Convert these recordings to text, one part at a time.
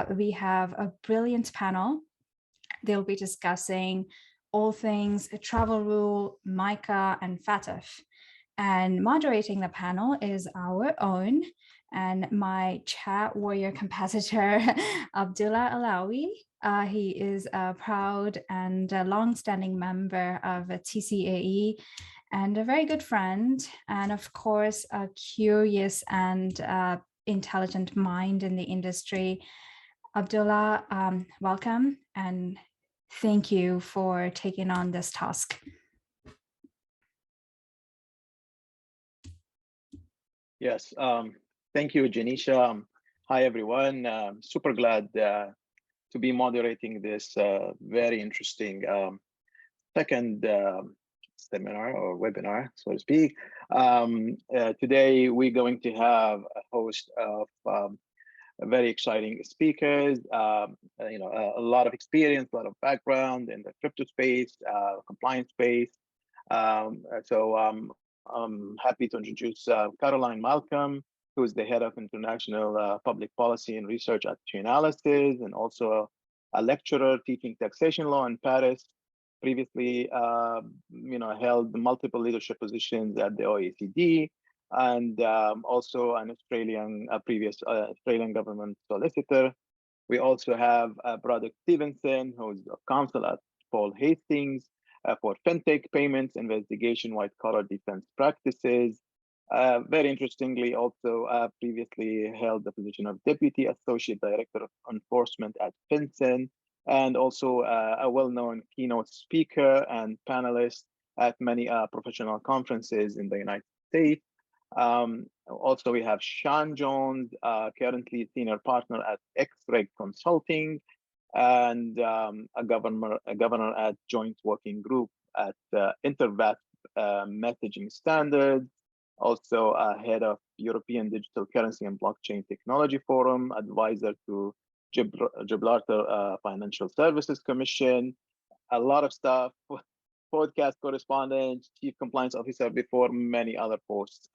we have a brilliant panel. They'll be discussing all things travel rule, MiCA, and FATF. And moderating the panel is our own and my chat warrior competitor, Abdullah Alawi. He is a proud and long-standing member of TCAE and a very good friend, and of course, a curious and intelligent mind in the industry. Abdullah, welcome, and thank you for taking on this task. Yes, thank you, Janisha. Hi, everyone. Super glad to be moderating this very interesting second seminar or webinar, so to speak. Today, we're going to have a host of very exciting speakers, a lot of experience, a lot of background in the crypto space, compliance space. I'm happy to introduce Caroline Malcolm, who is the head of international public policy and research at Chainalysis, and also a lecturer teaching taxation law in Paris. Previously, held multiple leadership positions at the OECD, and also an previous Australian government solicitor. We also have Braddock Stevenson, who is of counsel at Paul Hastings for fintech payments investigation, white-collar defense practices. Very interestingly, also previously held the position of Deputy Associate Director of Enforcement at FinCEN, and also a well-known keynote speaker and panelist at many professional conferences in the United States. Also, we have Siân Jones, currently Senior Partner at X-Reg Consulting, and a governor at Joint Working Group at InterVAT Messaging Standards, also head of European Digital Currency and Blockchain Technology Forum, advisor to Gibraltar Financial Services Commission, a lot of stuff, podcast correspondent, chief compliance officer before many other posts.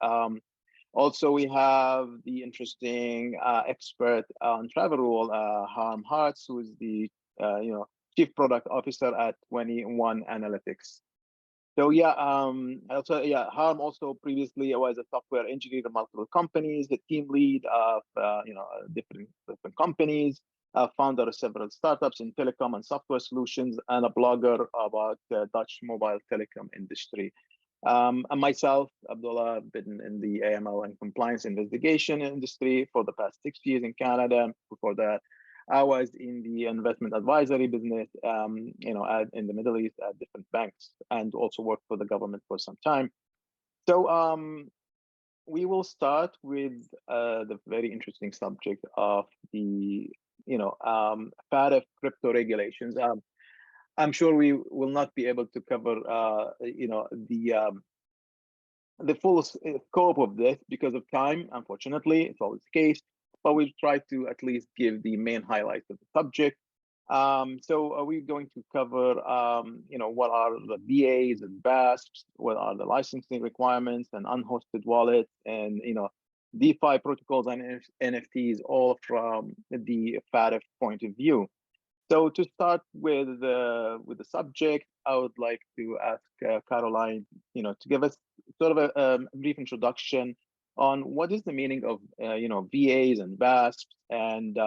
Also, we have the interesting expert on travel rule, Harm Aarts, who is the chief product officer at 21 Analytics. So Harm also previously was a software engineer at multiple companies, the team lead of different companies, founder of several startups in telecom and software solutions, and a blogger about the Dutch mobile telecom industry. And myself, Abdullah, been in the AML and compliance investigation industry for the past 6 years in Canada. Before that, I was in the investment advisory business, in the Middle East at different banks, and also worked for the government for some time. So we will start with the very interesting subject of the FATF crypto regulations. I'm sure we will not be able to cover the full scope of this because of time. Unfortunately, it's always the case, but we'll try to at least give the main highlights of the subject. So we're going to cover what are the BAs and BASPs, what are the licensing requirements and unhosted wallets, and DeFi protocols and NFTs, all from the FATF point of view. So to start with the subject, I would like to ask Caroline, to give us sort of a brief introduction on what is the meaning of VAs and VASPs, and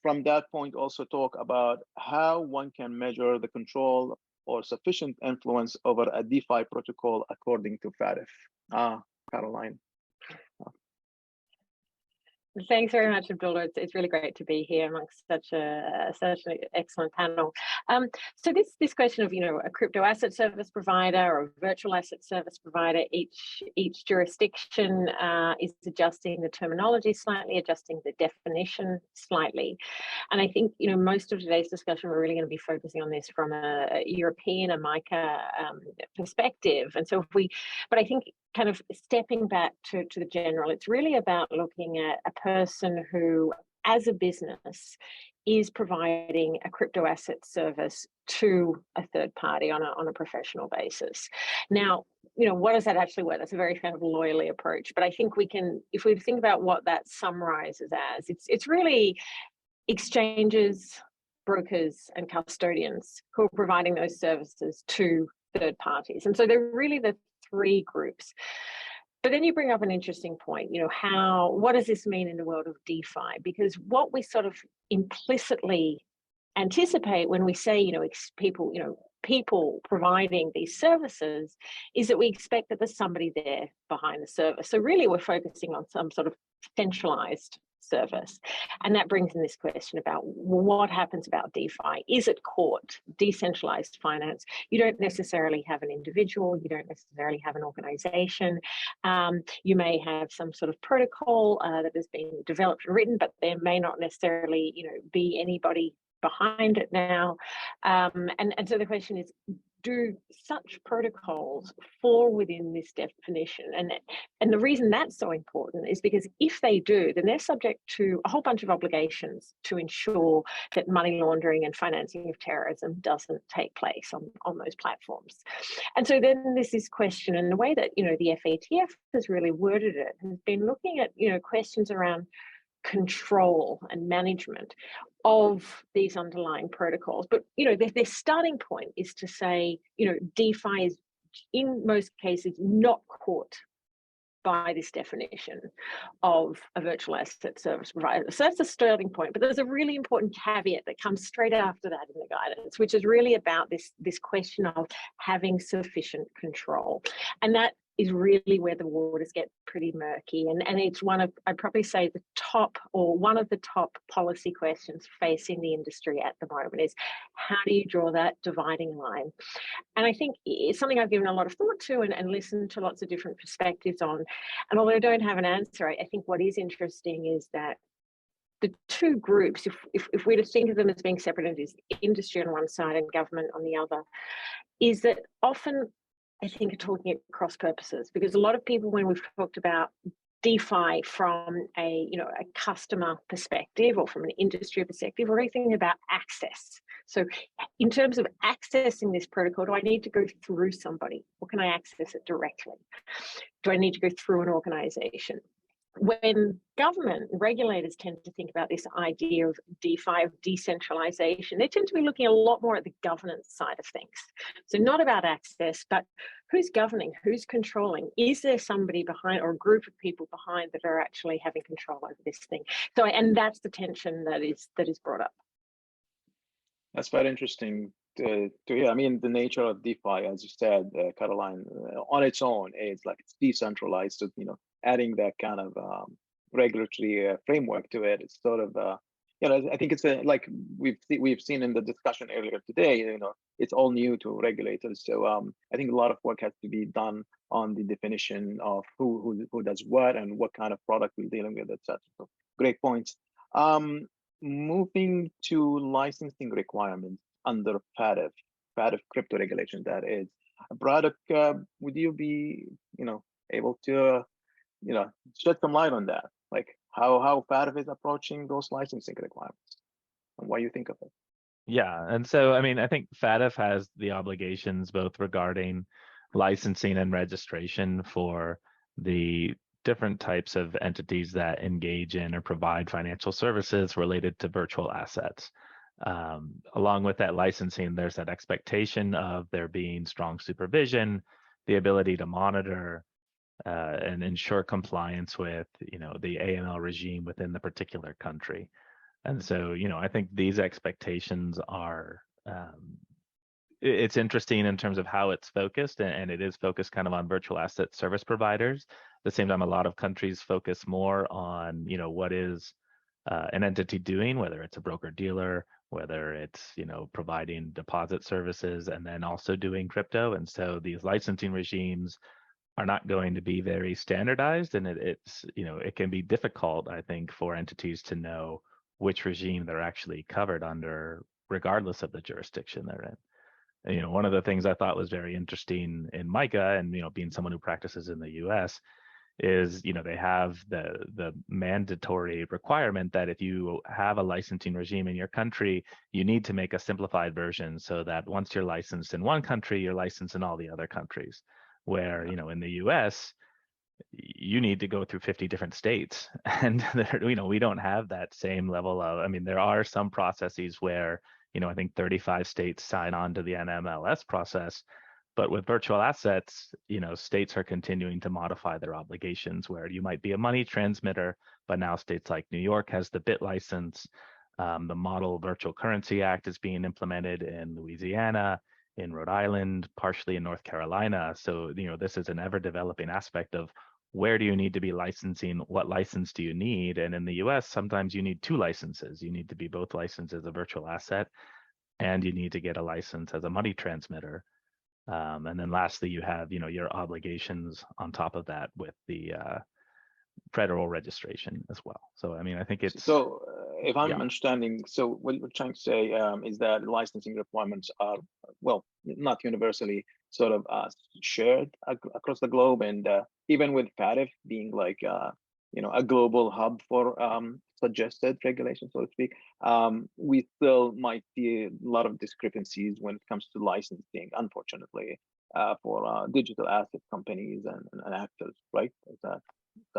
from that point also talk about how one can measure the control or sufficient influence over a DeFi protocol according to FATF. Caroline. Thanks very much, Abdullah. It's really great to be here amongst such an excellent panel. So this question of a crypto asset service provider or a virtual asset service provider, each jurisdiction is adjusting the terminology slightly, adjusting the definition slightly, and I think most of today's discussion we're really going to be focusing on this from a European, a MiCA perspective, and so but I think kind of stepping back to the general, it's really about looking at a person who, as a business, is providing a crypto asset service to a third party on a professional basis. Now, what does that actually work? That's a very kind of lawyerly approach, but I think we can, if we think about what that summarizes as, it's really exchanges, brokers, and custodians who are providing those services to third parties. And so they're really the three groups. But then you bring up an interesting point, what does this mean in the world of DeFi? Because what we sort of implicitly anticipate when we say, people providing these services is that we expect that there's somebody there behind the service. So really we're focusing on some sort of centralized service. And that brings in this question about, well, what happens about DeFi? Is it caught decentralized finance? You don't necessarily have an individual, you don't necessarily have an organization. You may have some sort of protocol that has been developed and written, but there may not necessarily, be anybody behind it now. And so the question is, do such protocols fall within this definition? And the reason that's so important is because if they do, then they're subject to a whole bunch of obligations to ensure that money laundering and financing of terrorism doesn't take place on those platforms. And so then there's this question, and the way that, the FATF has really worded it has been looking at, questions around control and management of these underlying protocols. But their starting point is to say, DeFi is in most cases not caught by this definition of a virtual asset service provider. So that's the starting point. But there's a really important caveat that comes straight after that in the guidance, which is really about this question of having sufficient control. And that is really where the waters get pretty murky. And it's I'd probably say one of the top policy questions facing the industry at the moment is, how do you draw that dividing line? And I think it's something I've given a lot of thought to and listened to lots of different perspectives on. And although I don't have an answer, I think what is interesting is that the two groups, if we're to think of them as being separate entities, industry on one side and government on the other, is that often I think are talking at cross purposes, because a lot of people, when we've talked about DeFi from a customer perspective or from an industry perspective, we're really thinking about access. So in terms of accessing this protocol, do I need to go through somebody, or can I access it directly? Do I need to go through an organization? When government regulators tend to think about this idea of DeFi, of decentralization, they tend to be looking a lot more at the governance side of things. So not about access, but who's governing, who's controlling? Is there somebody behind, or a group of people behind, that are actually having control over this thing? So, and that's the tension that is brought up. That's quite interesting to hear. I mean, the nature of DeFi, as you said, Caroline, on its own, it's decentralized. So, adding that kind of regulatory framework to it, it's sort of, I think it's like we've seen in the discussion earlier today. It's all new to regulators. So I think a lot of work has to be done on the definition of who does what and what kind of product we're dealing with, etc. So great points. Moving to licensing requirements under FATF crypto regulation, that is. Braddock, would you be, able to, shed some light on that, like how FATF is approaching those licensing requirements and what you think of it? Yeah, and so I think FATF has the obligations both regarding licensing and registration for the different types of entities that engage in or provide financial services related to virtual assets. Along with that licensing, there's that expectation of there being strong supervision, the ability to monitor and ensure compliance with, the AML regime within the particular country. And so, I think these expectations are, it's interesting in terms of how it's focused, and it is focused kind of on virtual asset service providers. At the same time, a lot of countries focus more on, what is an entity doing, whether it's a broker dealer, whether it's, providing deposit services, and then also doing crypto. And so these licensing regimes are not going to be very standardized, and it's it can be difficult, I think, for entities to know which regime they're actually covered under, regardless of the jurisdiction they're in. And, one of the things I thought was very interesting in MiCA, and being someone who practices in the U.S., is they have the mandatory requirement that if you have a licensing regime in your country, you need to make a simplified version so that once you're licensed in one country, you're licensed in all the other countries. Where in the U.S., you need to go through 50 different states, and there, we don't have that same level of. I mean, there are some processes where I think 35 states sign on to the NMLS process, but with virtual assets, states are continuing to modify their obligations where you might be a money transmitter, but now states like New York has the BIT license. The Model Virtual Currency Act is being implemented in Louisiana, in Rhode Island, partially in North Carolina. So, this is an ever developing aspect of where do you need to be licensing? What license do you need? And in the US, sometimes you need 2 licenses. You need to be both licensed as a virtual asset, and you need to get a license as a money transmitter. And then lastly, you have, your obligations on top of that with the federal registration as well. So, I mean, I think it's. So if I'm yeah. understanding, so what you're trying to say is that licensing requirements are, well, not universally sort of shared across the globe, and even with FATF being like, a global hub for suggested regulation, so to speak, we still might see a lot of discrepancies when it comes to licensing, unfortunately, for digital asset companies and actors, right? Is that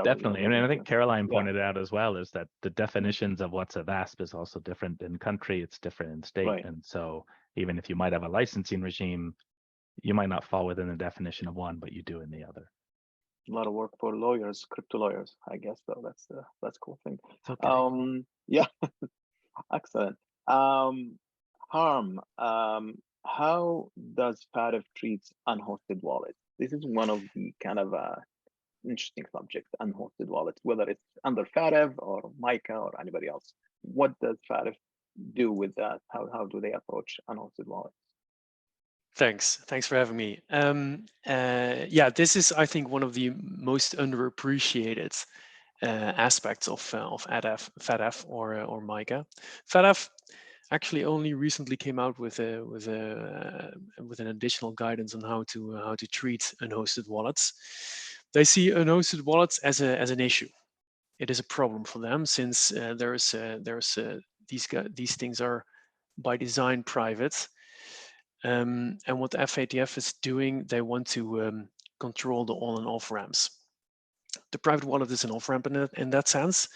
Definitely. I mean, I think Caroline Yeah. pointed out as well is that the definitions of what's a VASP is also different in country, it's different in state. Right. And so even if you might have a licensing regime, you might not fall within the definition of one, but you do in the other. A lot of work for lawyers, crypto lawyers, I guess, though. That's a cool thing. It's okay. Yeah, excellent. Harm, how does FATF treat unhosted wallets? This is one of the kind of interesting subjects, unhosted wallets, whether it's under FATF or MiCA or anybody else. What does FATF do with that? How do they approach unhosted wallets? Thanks for having me. Yeah, this is, I think, one of the most underappreciated aspects of FATF or MiCA. FATF actually only recently came out with an additional guidance on how to treat unhosted wallets. They see unhosted wallets as an issue. It is a problem for them since these things are by design private. And what the FATF is doing, they want to control the on and off ramps. The private wallet is an off ramp in that sense.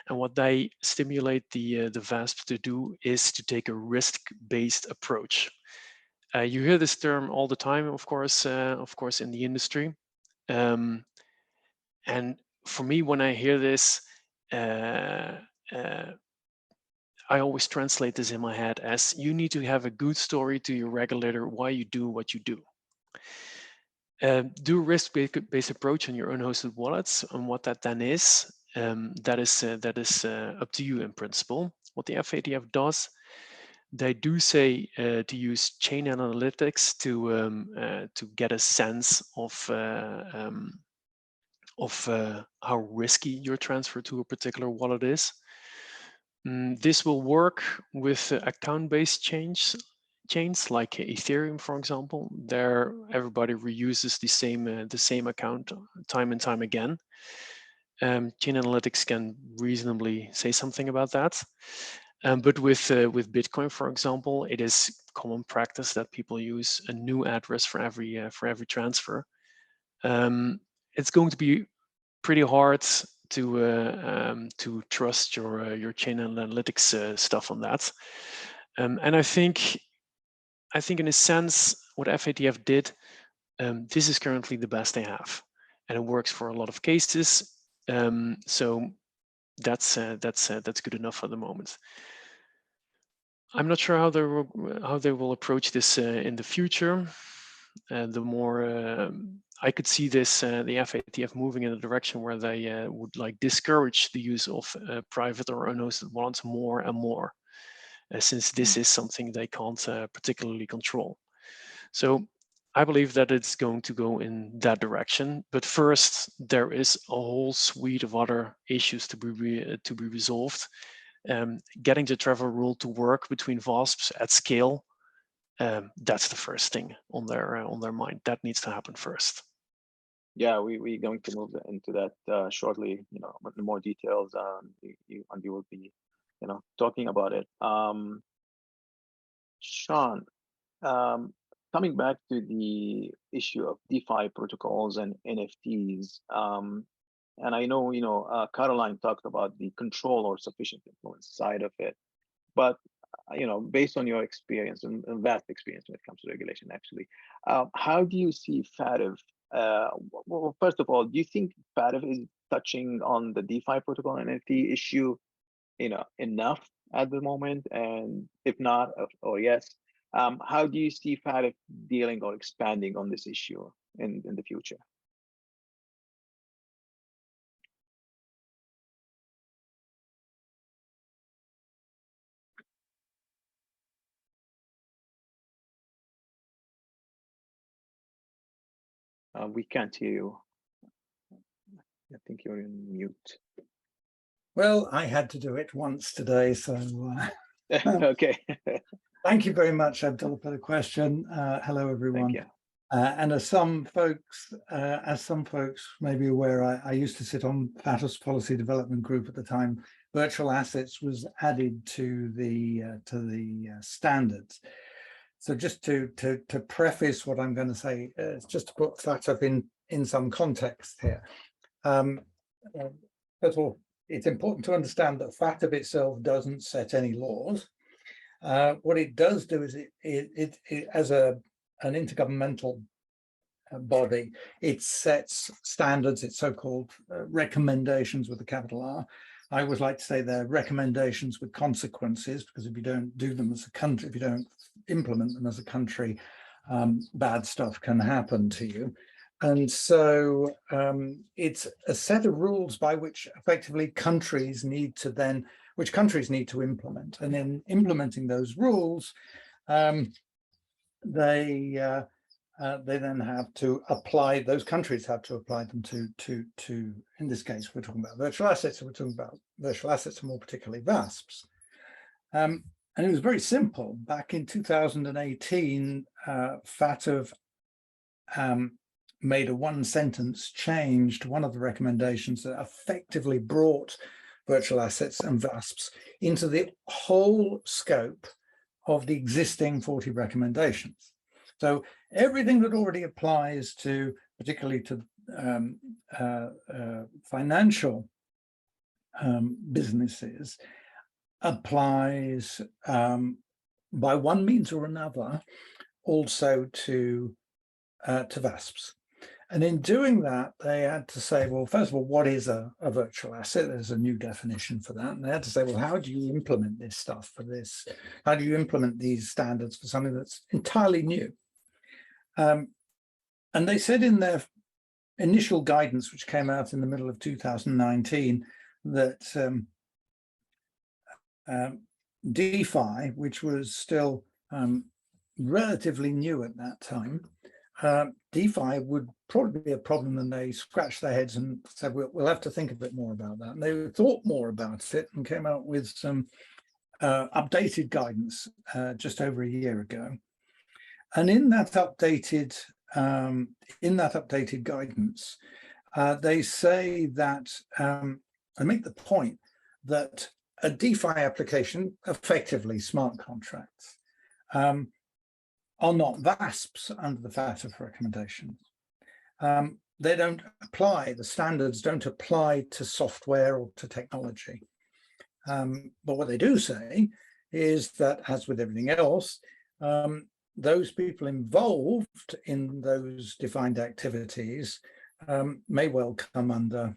And what they stimulate the VASP to do is to take a risk-based approach. You hear this term all the time, of course, in the industry. And for me, when I hear this, I always translate this in my head as you need to have a good story to your regulator why you do what you do. Do a risk-based approach on your unhosted wallets, and what that then is, that is up to you in principle. What the FATF does, they do say to use chain analytics to get a sense of how risky your transfer to a particular wallet is. This will work with account-based chains like Ethereum, for example. There, everybody reuses the same account time and time again. Chain analytics can reasonably say something about that. But with Bitcoin, for example, it is common practice that people use a new address for every transfer. It's going to be pretty hard to trust your chain analytics stuff on that. And I think in a sense, what FATF did, this is currently the best they have, and it works for a lot of cases. So that's good enough for the moment. I'm not sure how they will approach this in the future. The more I could see this, the FATF moving in a direction where they would like discourage the use of private or unhosted wallets more and more, since this is something they can't particularly control. So I believe that it's going to go in that direction. But first, there is a whole suite of other issues to be resolved. Getting the travel rule to work between VASPs at scale. That's the first thing on their mind. That needs to happen first. Yeah, we're going to move into that shortly. With more details. You will be, talking about it. Sean, coming back to the issue of DeFi protocols and NFTs, and I know, Caroline talked about the control or sufficient influence side of it, but based on your experience and vast experience when it comes to regulation, actually, how do you see FATF? Well, first of all, do you think FATF is touching on the DeFi protocol and NFT issue, enough at the moment? And if not, or yes, how do you see FATF dealing or expanding on this issue in the future? We can't hear you. I think you're in mute. Well, I had to do it once today, so okay. Thank you very much, Abdullah, for the question. Hello, everyone. Thank you. And as some folks may be aware, I used to sit on FATF's policy development group at the time. Virtual assets was added to the standards. So just to preface what I'm going to say, just to put FATF in some context here. First of all, it's important to understand that FATF itself doesn't set any laws. What it does do is it as an intergovernmental body, it sets standards, it's so-called recommendations with a capital R. I always like to say they're recommendations with consequences, because if you don't do them as a country, if you don't implement them as a country, bad stuff can happen to you. And so it's a set of rules by which effectively countries need to implement. And in implementing those rules, they then have to apply, those countries have to apply them to in this case, we're talking about virtual assets, and we're talking about virtual assets and more particularly VASPs. And it was very simple. Back in 2018, FATF made a one-sentence change to one of the recommendations that effectively brought virtual assets and VASPs into the whole scope of the existing 40 recommendations. So everything that already applies to, particularly to financial businesses, applies by one means or another also to VASPs. And in doing that, they had to say, well, first of all, what is a virtual asset? There's a new definition for that. And they had to say, well, how do you implement this stuff for this? How do you implement these standards for something that's entirely new? And they said in their initial guidance, which came out in the middle of 2019, that DeFi, which was still relatively new at that time, DeFi would probably be a problem, and they scratched their heads and said, we'll have to think a bit more about that. And they thought more about it and came out with some updated guidance just over a year ago. And in that updated guidance, they say that, I make the point that a DeFi application, effectively smart contracts, are not VASPs under the FATF recommendations. They don't apply, the standards don't apply to software or to technology. But what they do say is that, as with everything else, those people involved in those defined activities may well come under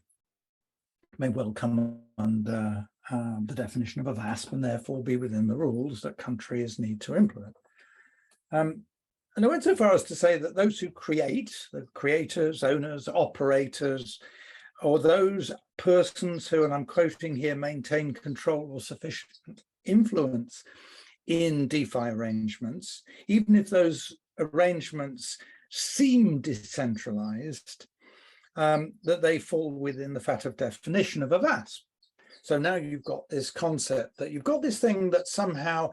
the definition of a VASP, and therefore be within the rules that countries need to implement. And I went so far as to say that those who create, the creators, owners, operators, or those persons who, and I'm quoting here, maintain control or sufficient influence in DeFi arrangements, even if those arrangements seem decentralized, that they fall within the FATF definition of a VASP. So now you've got this concept that you've got this thing that somehow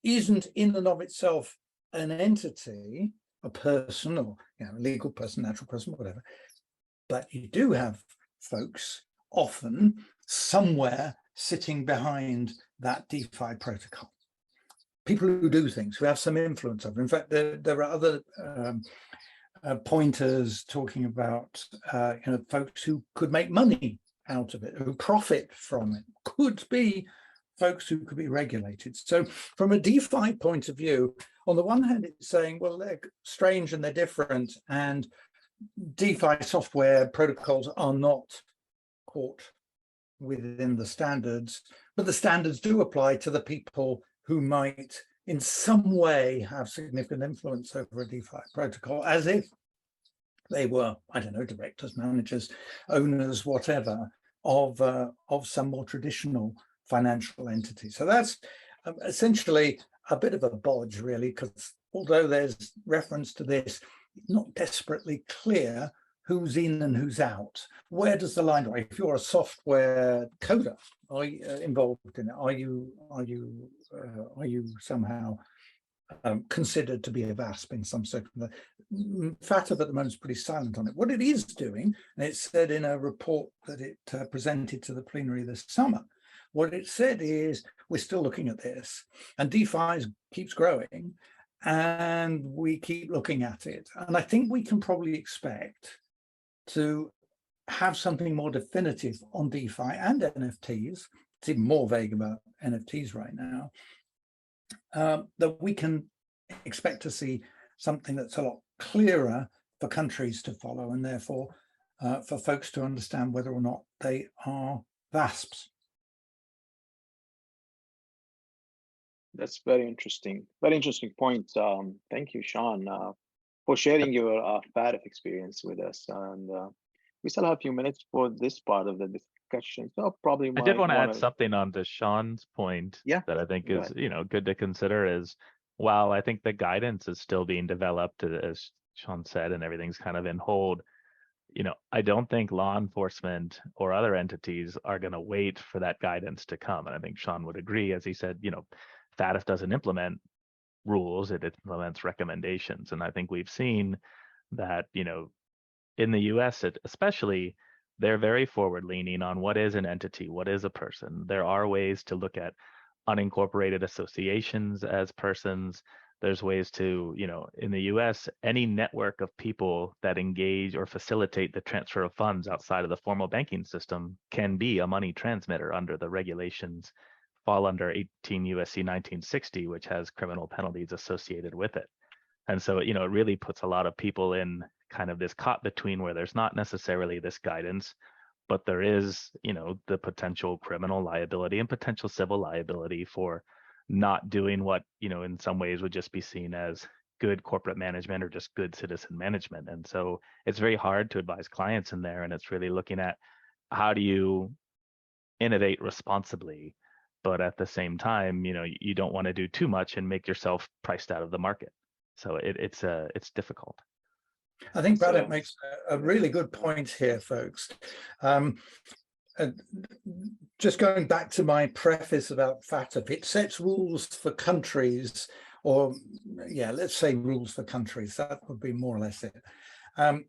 isn't in and of itself an entity, a person, or a legal person, natural person, whatever, but you do have folks often somewhere sitting behind that DeFi protocol. people who do things, who have some influence over. In fact, there are other pointers talking about folks who could make money out of it, who profit from it, could be folks who could be regulated. So from a DeFi point of view, on the one hand, it's saying, well, they're strange and they're different, and DeFi software protocols are not caught within the standards, but the standards do apply to the people who might in some way have significant influence over a DeFi protocol, as if they were, I don't know, directors, managers, owners, whatever, of some more traditional financial entity. So that's essentially a bit of a bodge, really, because although there's reference to this, it's not desperately clear who's in and who's out. Where does the line go? If you're a software coder, are you involved in it? Are you somehow considered to be a VASP in some sort of FATF at the moment is pretty silent on it. What it is doing, and it said in a report that it presented to the plenary this summer, what it said is we're still looking at this, and DeFi keeps growing, and we keep looking at it. And I think we can probably expect to have something more definitive on DeFi and NFTs. It's even more vague about NFTs right now. That we can expect to see something that's a lot clearer for countries to follow, and therefore for folks to understand whether or not they are VASPs. That's very interesting point. Thank you, Sean, for sharing your FATF experience with us. And we still have a few minutes for this part of the discussion. So probably I did want to add something on to Sean's point that I think is good to consider is, while I think the guidance is still being developed, as Sean said, and everything's kind of in hold, I don't think law enforcement or other entities are going to wait for that guidance to come. And I think Sean would agree, as he said, FATF doesn't implement rules, it implements recommendations. And I think we've seen that, in the US, especially, they're very forward leaning on what is an entity, what is a person. There are ways to look at unincorporated associations as persons. There's ways to, in the US, any network of people that engage or facilitate the transfer of funds outside of the formal banking system can be a money transmitter under the regulations, fall under 18 USC 1960, which has criminal penalties associated with it. And so, it really puts a lot of people in kind of this caught between, where there's not necessarily this guidance, but there is, the potential criminal liability and potential civil liability for not doing what, in some ways would just be seen as good corporate management or just good citizen management. And so it's very hard to advise clients in there. And it's really looking at how do you innovate responsibly, but at the same time, you don't want to do too much and make yourself priced out of the market. So it's difficult. I think Braddock makes a really good point here, folks. Just going back to my preface about FATF, it sets rules for countries, or let's say rules for countries. That would be more or less it.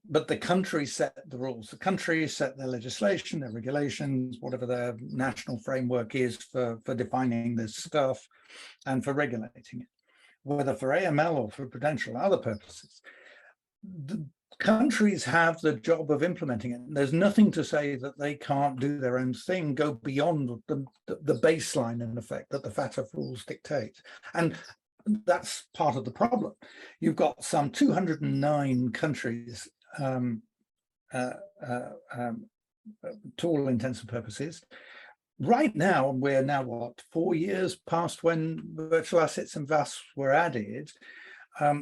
But the countries set the rules. The countries set their legislation, their regulations, whatever their national framework is for defining this stuff and for regulating it, whether for AML or for prudential other purposes. The countries have the job of implementing it. There's nothing to say that they can't do their own thing, go beyond the baseline, in effect, that the FATF rules dictate. And that's part of the problem. You've got some 209 countries, to all intents and purposes. Right now, we're now, what, 4 years past when virtual assets and VASPs were added.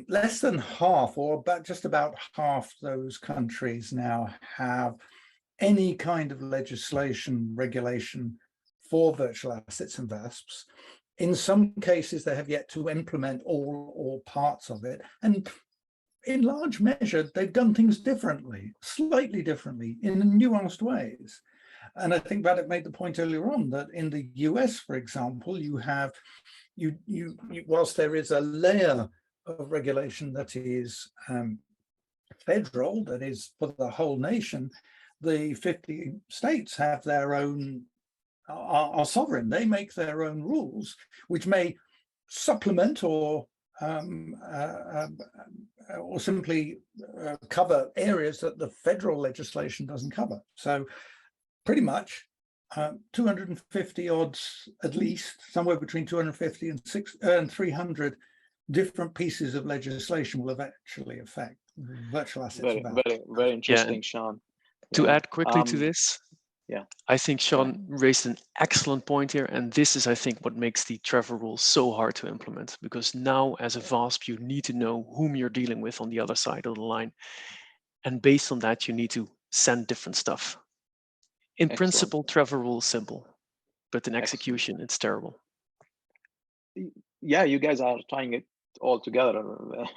Less than half, or just about half, those countries now have any kind of legislation, regulation for virtual assets and VASPs. In some cases, they have yet to implement all or parts of it. And in large measure, they've done things differently, slightly differently, in nuanced ways. And I think Braddock made the point earlier on that in the US, for example, you have, whilst there is a layer of regulation that is federal, that is for the whole nation, the 50 states have their own, are sovereign. They make their own rules, which may supplement or simply cover areas that the federal legislation doesn't cover. So pretty much 250 odds, at least somewhere between 250 and 300 different pieces of legislation will eventually affect virtual assets. Very interesting, Sean. To add quickly to this, yeah, I think Sean raised an excellent point here, and this is, I think, what makes the travel rules so hard to implement, because now as a VASP, you need to know whom you're dealing with on the other side of the line, and based on that, you need to send different stuff. In principle, travel rule is simple, but in execution, it's terrible. Yeah, you guys are tying it all together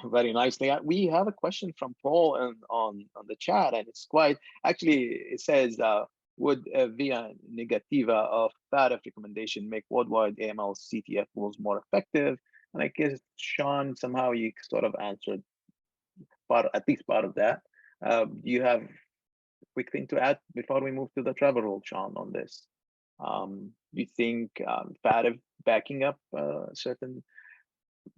very nicely. We have a question from Paul on the chat, and it's quite, actually, it says, would a via negativa of FATF recommendation make worldwide AML CTF rules more effective? And I guess, Sean, somehow you sort of answered at least part of that. Do you have a quick thing to add before we move to the travel rule, Sean, on this? Do you think FATF backing up certain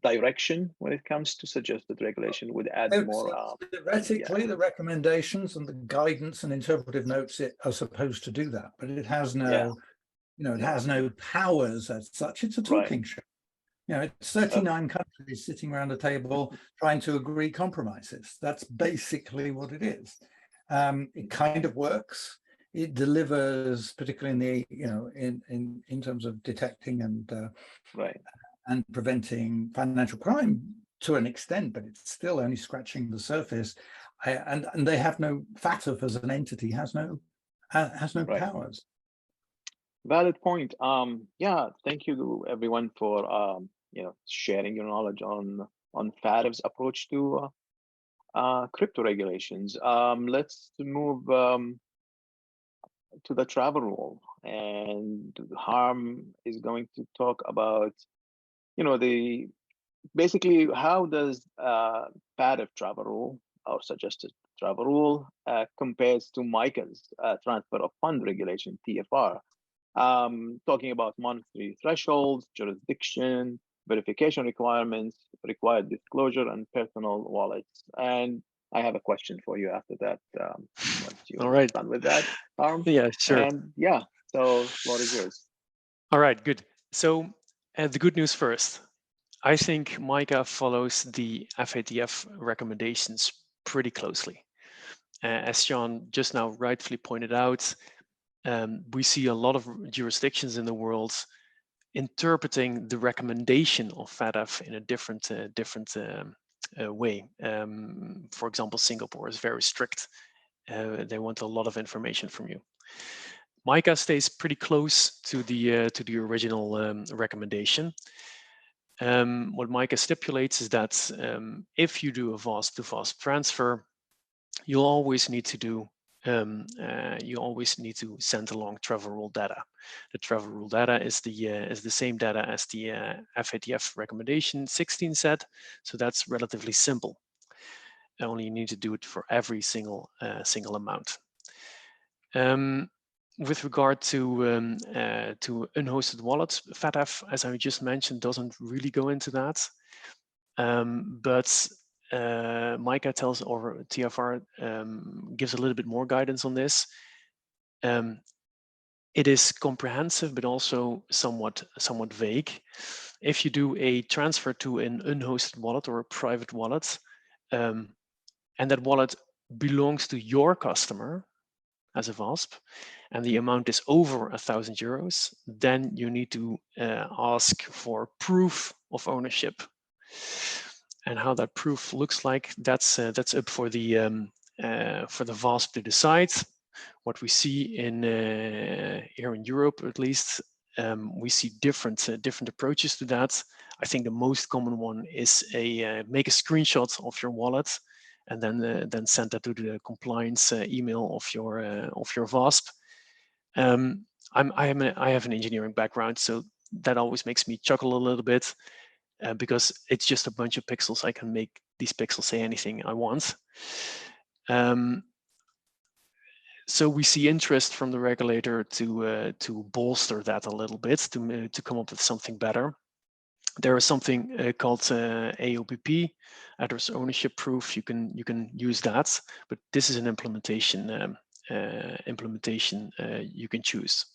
direction when it comes to suggested regulation would add more? Theoretically, the recommendations and the guidance and interpretive notes are supposed to do that, but it has no, it has no powers as such. It's a talking show. It's 39 countries sitting around a table trying to agree compromises. That's basically what it is. It kind of works. It delivers, particularly in the in terms of detecting and preventing financial crime to an extent, but it's still only scratching the surface. And they have no, FATF as an entity has no powers. Valid point. Yeah, thank you everyone for sharing your knowledge on FATF's approach to crypto regulations. Let's move to the travel rule, and Harm is going to talk about basically how does FATF travel rule or suggested travel rule compares to MiCA's transfer of fund regulation, TFR, talking about monetary thresholds, jurisdiction, verification requirements, required disclosure, and personal wallets. And I have a question for you after that. Once you're done with that, Harm. Yeah, sure. And yeah, so floor is yours. All right, good. So the good news first. I think MiCA follows the FATF recommendations pretty closely. As Sean just now rightfully pointed out, we see a lot of jurisdictions in the world interpreting the recommendation of FATF in a different way. For example, Singapore is very strict. They want a lot of information from you. MiCA stays pretty close to the original recommendation. What MiCA stipulates is that if you do a VASP to VASP transfer, you'll always need to do send along travel rule data. The travel rule data is the same data as the FATF recommendation 16 said, so that's relatively simple. Only you need to do it for every single amount. With regard to unhosted wallets, FATF, as I just mentioned, doesn't really go into that. But MiCA tells, or TFR gives a little bit more guidance on this. It is comprehensive, but also somewhat vague. If you do a transfer to an unhosted wallet or a private wallet, and that wallet belongs to your customer as a VASP, and the amount is over €1,000, then you need to ask for proof of ownership. And how that proof looks like, that's up for the VASP to decide. What we see here in Europe, at least, we see different approaches to that. I think the most common one is make a screenshot of your wallet and then send that to the compliance email of your VASP. I have an engineering background, so that always makes me chuckle a little bit because it's just a bunch of pixels. I can make these pixels say anything I want. So we see interest from the regulator to bolster that a little bit, to come up with something better. There is something called AOPP, address ownership proof. You can use that, but this is an implementation you can choose.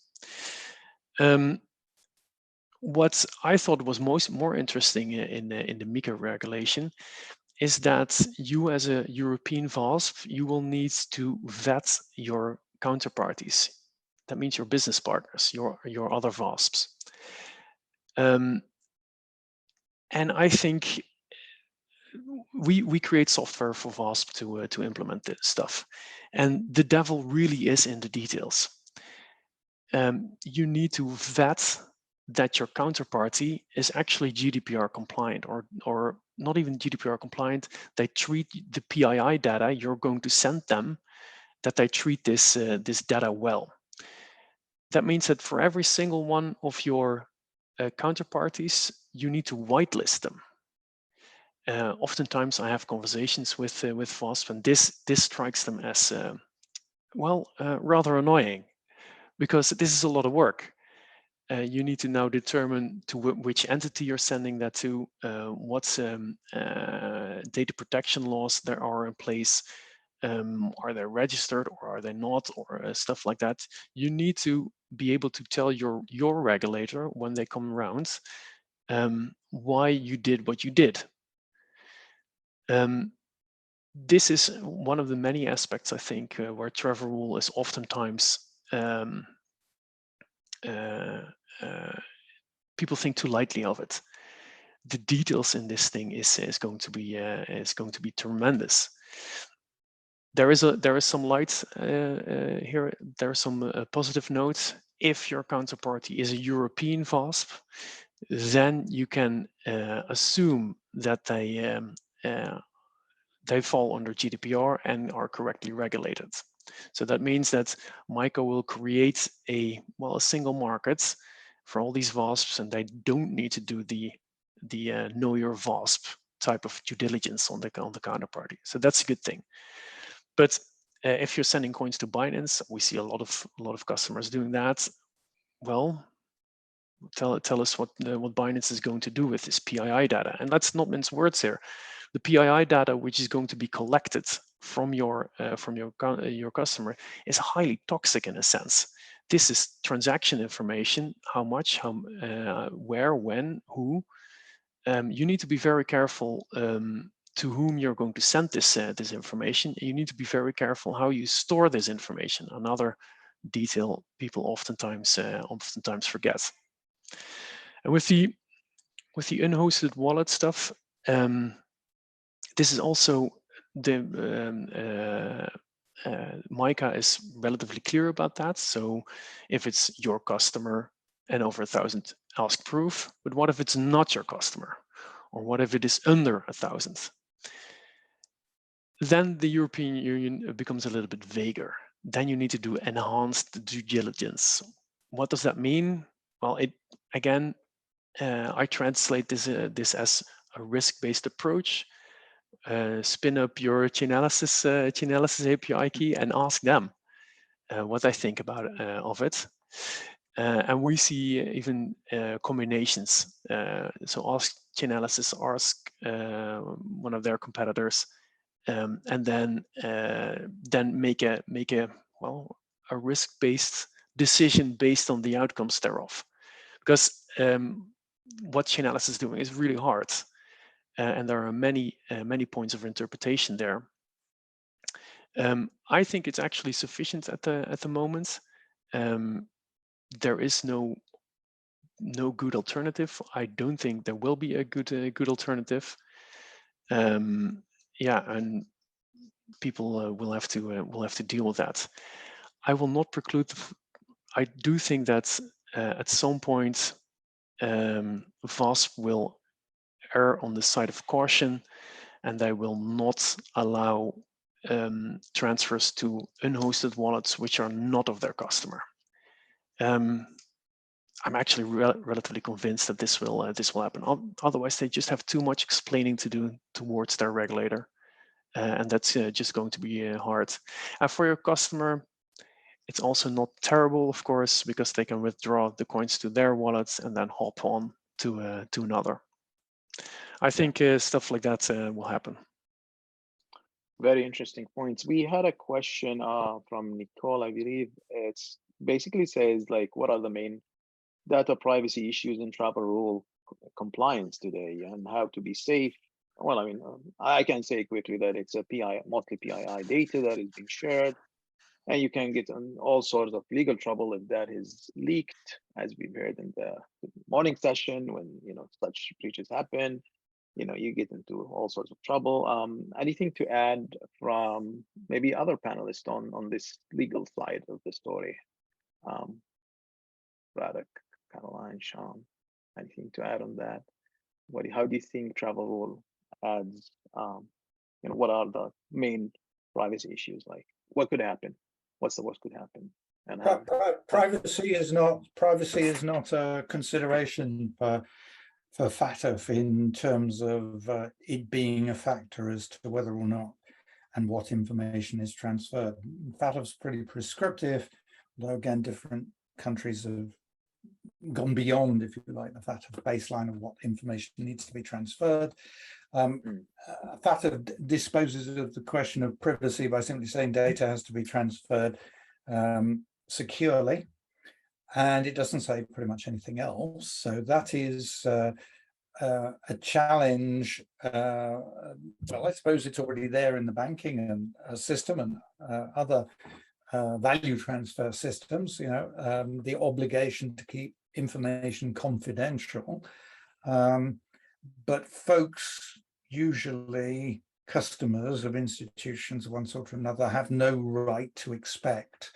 What I thought was more interesting in the MiCA regulation is that you, as a European VASP, you will need to vet your counterparties. That means your business partners, your other VASPs. And I think we create software for VASP to implement this stuff, and the devil really is in the details. You need to vet that your counterparty is actually GDPR compliant, or not even GDPR compliant. They treat the PII data you're going to send them, that they treat this data well. That means that for every single one of your counterparties, you need to whitelist them. Oftentimes, I have conversations with VASP, and this strikes them as rather annoying, because this is a lot of work. You need to now determine to which entity you're sending that to, what data protection laws there are in place, are they registered or are they not, or stuff like that. You need to be able to tell your regulator when they come around why you did what you did. This is one of the many aspects, I think, where travel rule is oftentimes people think too lightly of it. The details in this thing is going to be tremendous. There is some light here. There are some positive notes. If your counterparty is a European VASP, then you can assume that they fall under GDPR and are correctly regulated. So that means that MiCA will create a single market for all these VASPs, and they don't need to do the know your VASP type of due diligence on the counterparty. So that's a good thing. But if you're sending coins to Binance, we see a lot of customers doing that. Well, tell us what Binance is going to do with this PII data, and let's not mince words here. The PII data, which is going to be collected from your customer, is highly toxic in a sense. This is transaction information: how much, where, when, who. You need to be very careful to whom you're going to send this information. You need to be very careful how you store this information. Another detail people oftentimes forget. And with the unhosted wallet stuff, this is also the MiCA is relatively clear about that. So if it's your customer and over 1,000, ask proof. But what if it's not your customer? Or what if it is under 1,000? Then the European Union becomes a little bit vaguer. Then you need to do enhanced due diligence. What does that mean? Well, I translate this as a risk-based approach. Spin up your Chainalysis API key and ask them what they think of it. And we see even combinations. So ask Chainalysis, ask one of their competitors, and then make a risk-based decision based on the outcomes thereof. Because what Chainalysis is doing is really hard, and there are many points of interpretation there. I think it's actually sufficient at the moment. There is no good alternative. I don't think there will be a good alternative. And people will have to deal with that. I will not preclude. I do think that at some point VASP will err on the side of caution, and they will not allow transfers to unhosted wallets which are not of their customer. I'm actually relatively convinced that this will happen. Otherwise, they just have too much explaining to do towards their regulator, and that's just going to be hard. And for your customer, it's also not terrible, of course, because they can withdraw the coins to their wallets and then hop on to another. I think stuff like that will happen. Very interesting points. We had a question from Nicole, I believe. It's basically says like, what are the main data privacy issues in travel rule compliance today, and how to be safe? Well, I mean, I can say quickly that it's a mostly PII data that is being shared, and you can get in all sorts of legal trouble if that is leaked, as we've heard in the morning session when such breaches happen. You get into all sorts of trouble. Anything to add from maybe other panelists on this legal side of the story? Braddock, Caroline, Sean, anything to add on that? How do you think travel rule adds? What are the main privacy issues? Like, what could happen? What's the worst could happen? And how? Privacy is not a consideration for FATF in terms of it being a factor as to whether or not and what information is transferred. FATF's pretty prescriptive, although again, different countries have gone beyond, if you like, the FATF baseline of what information needs to be transferred. FATF disposes of the question of privacy by simply saying data has to be transferred securely, and it doesn't say pretty much anything else. So that is a challenge. Well, I suppose it's already there in the banking and system and other value transfer systems. The obligation to keep information confidential, but folks, usually customers of institutions of one sort or another, have no right to expect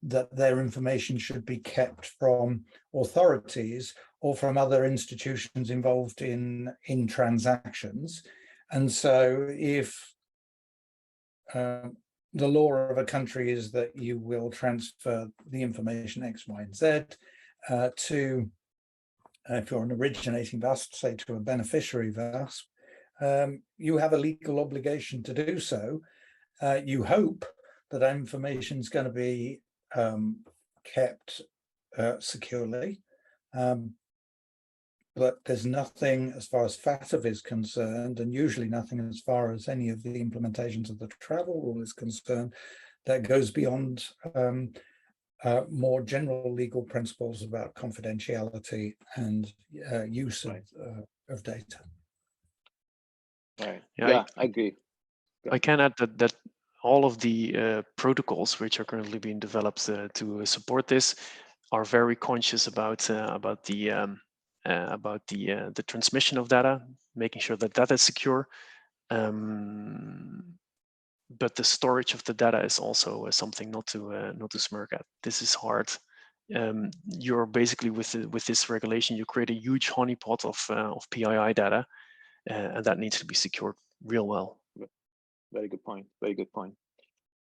that their information should be kept from authorities or from other institutions involved in transactions. And so if the law of a country is that you will transfer the information X, Y, and Z to, if you're an originating VASP, say to a beneficiary VASP, you have a legal obligation to do so. You hope that information is going to be kept securely, but there's nothing as far as FATF is concerned, and usually nothing as far as any of the implementations of the travel rule is concerned, that goes beyond more general legal principles about confidentiality and use of data. Right. Yeah, I agree. I can add that all of the protocols which are currently being developed to support this are very conscious about the transmission of data, making sure that data is secure. But the storage of the data is also something not to smirk at. This is hard. You're basically with this regulation, you create a huge honeypot of PII data, and that needs to be secured real well. Very good point. Very good point.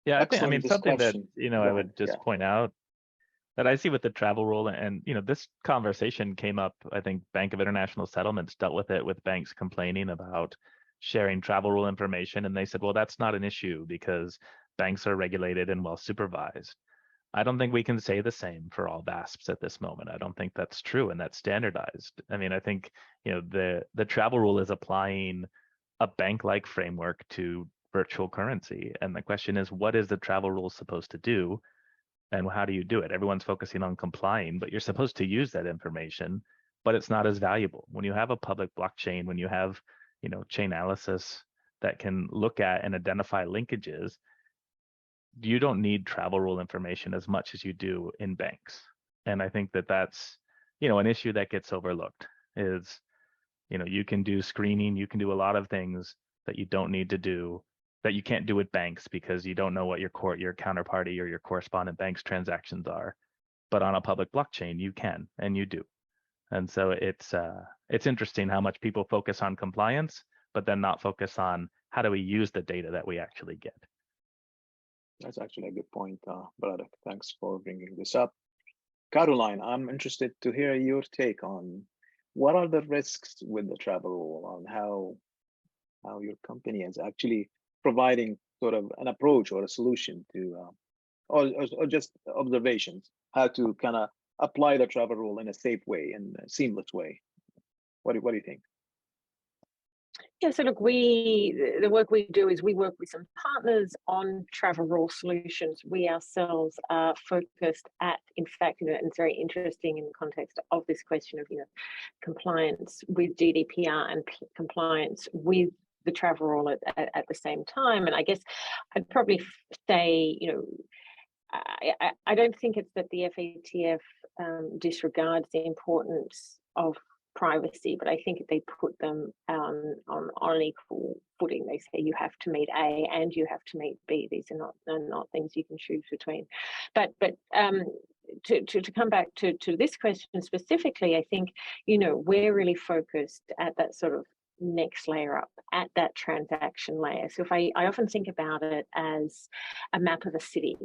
Yeah, I mean, something that I would just point out that I see with the travel rule, and this conversation came up. I think Bank of International Settlements dealt with it, with banks complaining about sharing travel rule information, and they said, well, that's not an issue because banks are regulated and well supervised. I don't think we can say the same for all VASPs at this moment. I don't think that's true and that's standardized. I mean, I think the travel rule is applying a bank-like framework to virtual currency, and the question is, what is the travel rule supposed to do, and how do you do it? Everyone's focusing on complying, but you're supposed to use that information, but it's not as valuable when you have a public blockchain, when you have chain analysis that can look at and identify linkages. You don't need travel rule information as much as you do in banks. And I think that that's an issue that gets overlooked is you can do screening, you can do a lot of things that you don't need to do, that you can't do with banks because you don't know what your counterparty or your correspondent bank's transactions are. But on a public blockchain, you can, and you do. And so it's interesting how much people focus on compliance, but then not focus on how do we use the data that we actually get. That's actually a good point, Braddock. Thanks for bringing this up. Caroline, I'm interested to hear your take on what are the risks with the travel rule, on how your company is actually providing sort of an approach or a solution to, or just observations, how to kind of apply the travel rule in a safe way and a seamless way. What do you think? Yeah, so look, the work we do is we work with some partners on travel rule solutions. We ourselves are focused at, in fact, and it's very interesting in the context of this question of, compliance with GDPR and compliance with the travel rule at the same time. And I guess I'd probably say, I don't think it's that the FATF disregards the importance of privacy, but I think they put them on an equal footing. They say you have to meet A and you have to meet B. These are not things you can choose between. But to come back to this question specifically, I think we're really focused at that sort of next layer up, at that transaction layer. So if I often think about it as a map of a city.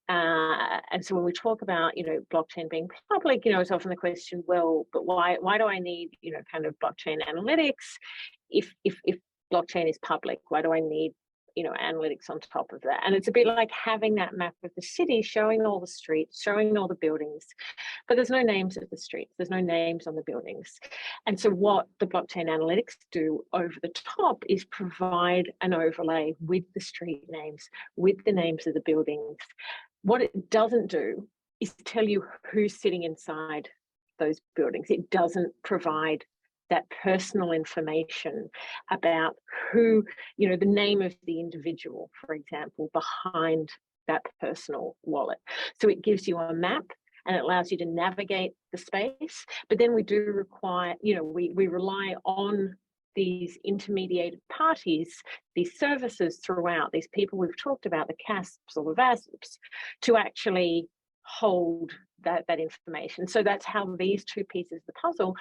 And so when we talk about, blockchain being public, it's often the question, well, but why do I need, kind of blockchain analytics if blockchain is public? Why do I need, analytics on top of that? And it's a bit like having that map of the city, showing all the streets, showing all the buildings, but there's no names of the streets, there's no names on the buildings. And so what the blockchain analytics do over the top is provide an overlay with the street names, with the names of the buildings. What it doesn't do is tell you who's sitting inside those buildings. It doesn't provide that personal information about who, the name of the individual, for example, behind that personal wallet. So it gives you a map and it allows you to navigate the space. But then we do require, we rely on these intermediated parties, these services throughout, these people we've talked about, the CASPs or the VASPs, to actually hold that information. So that's how these two pieces of the puzzle.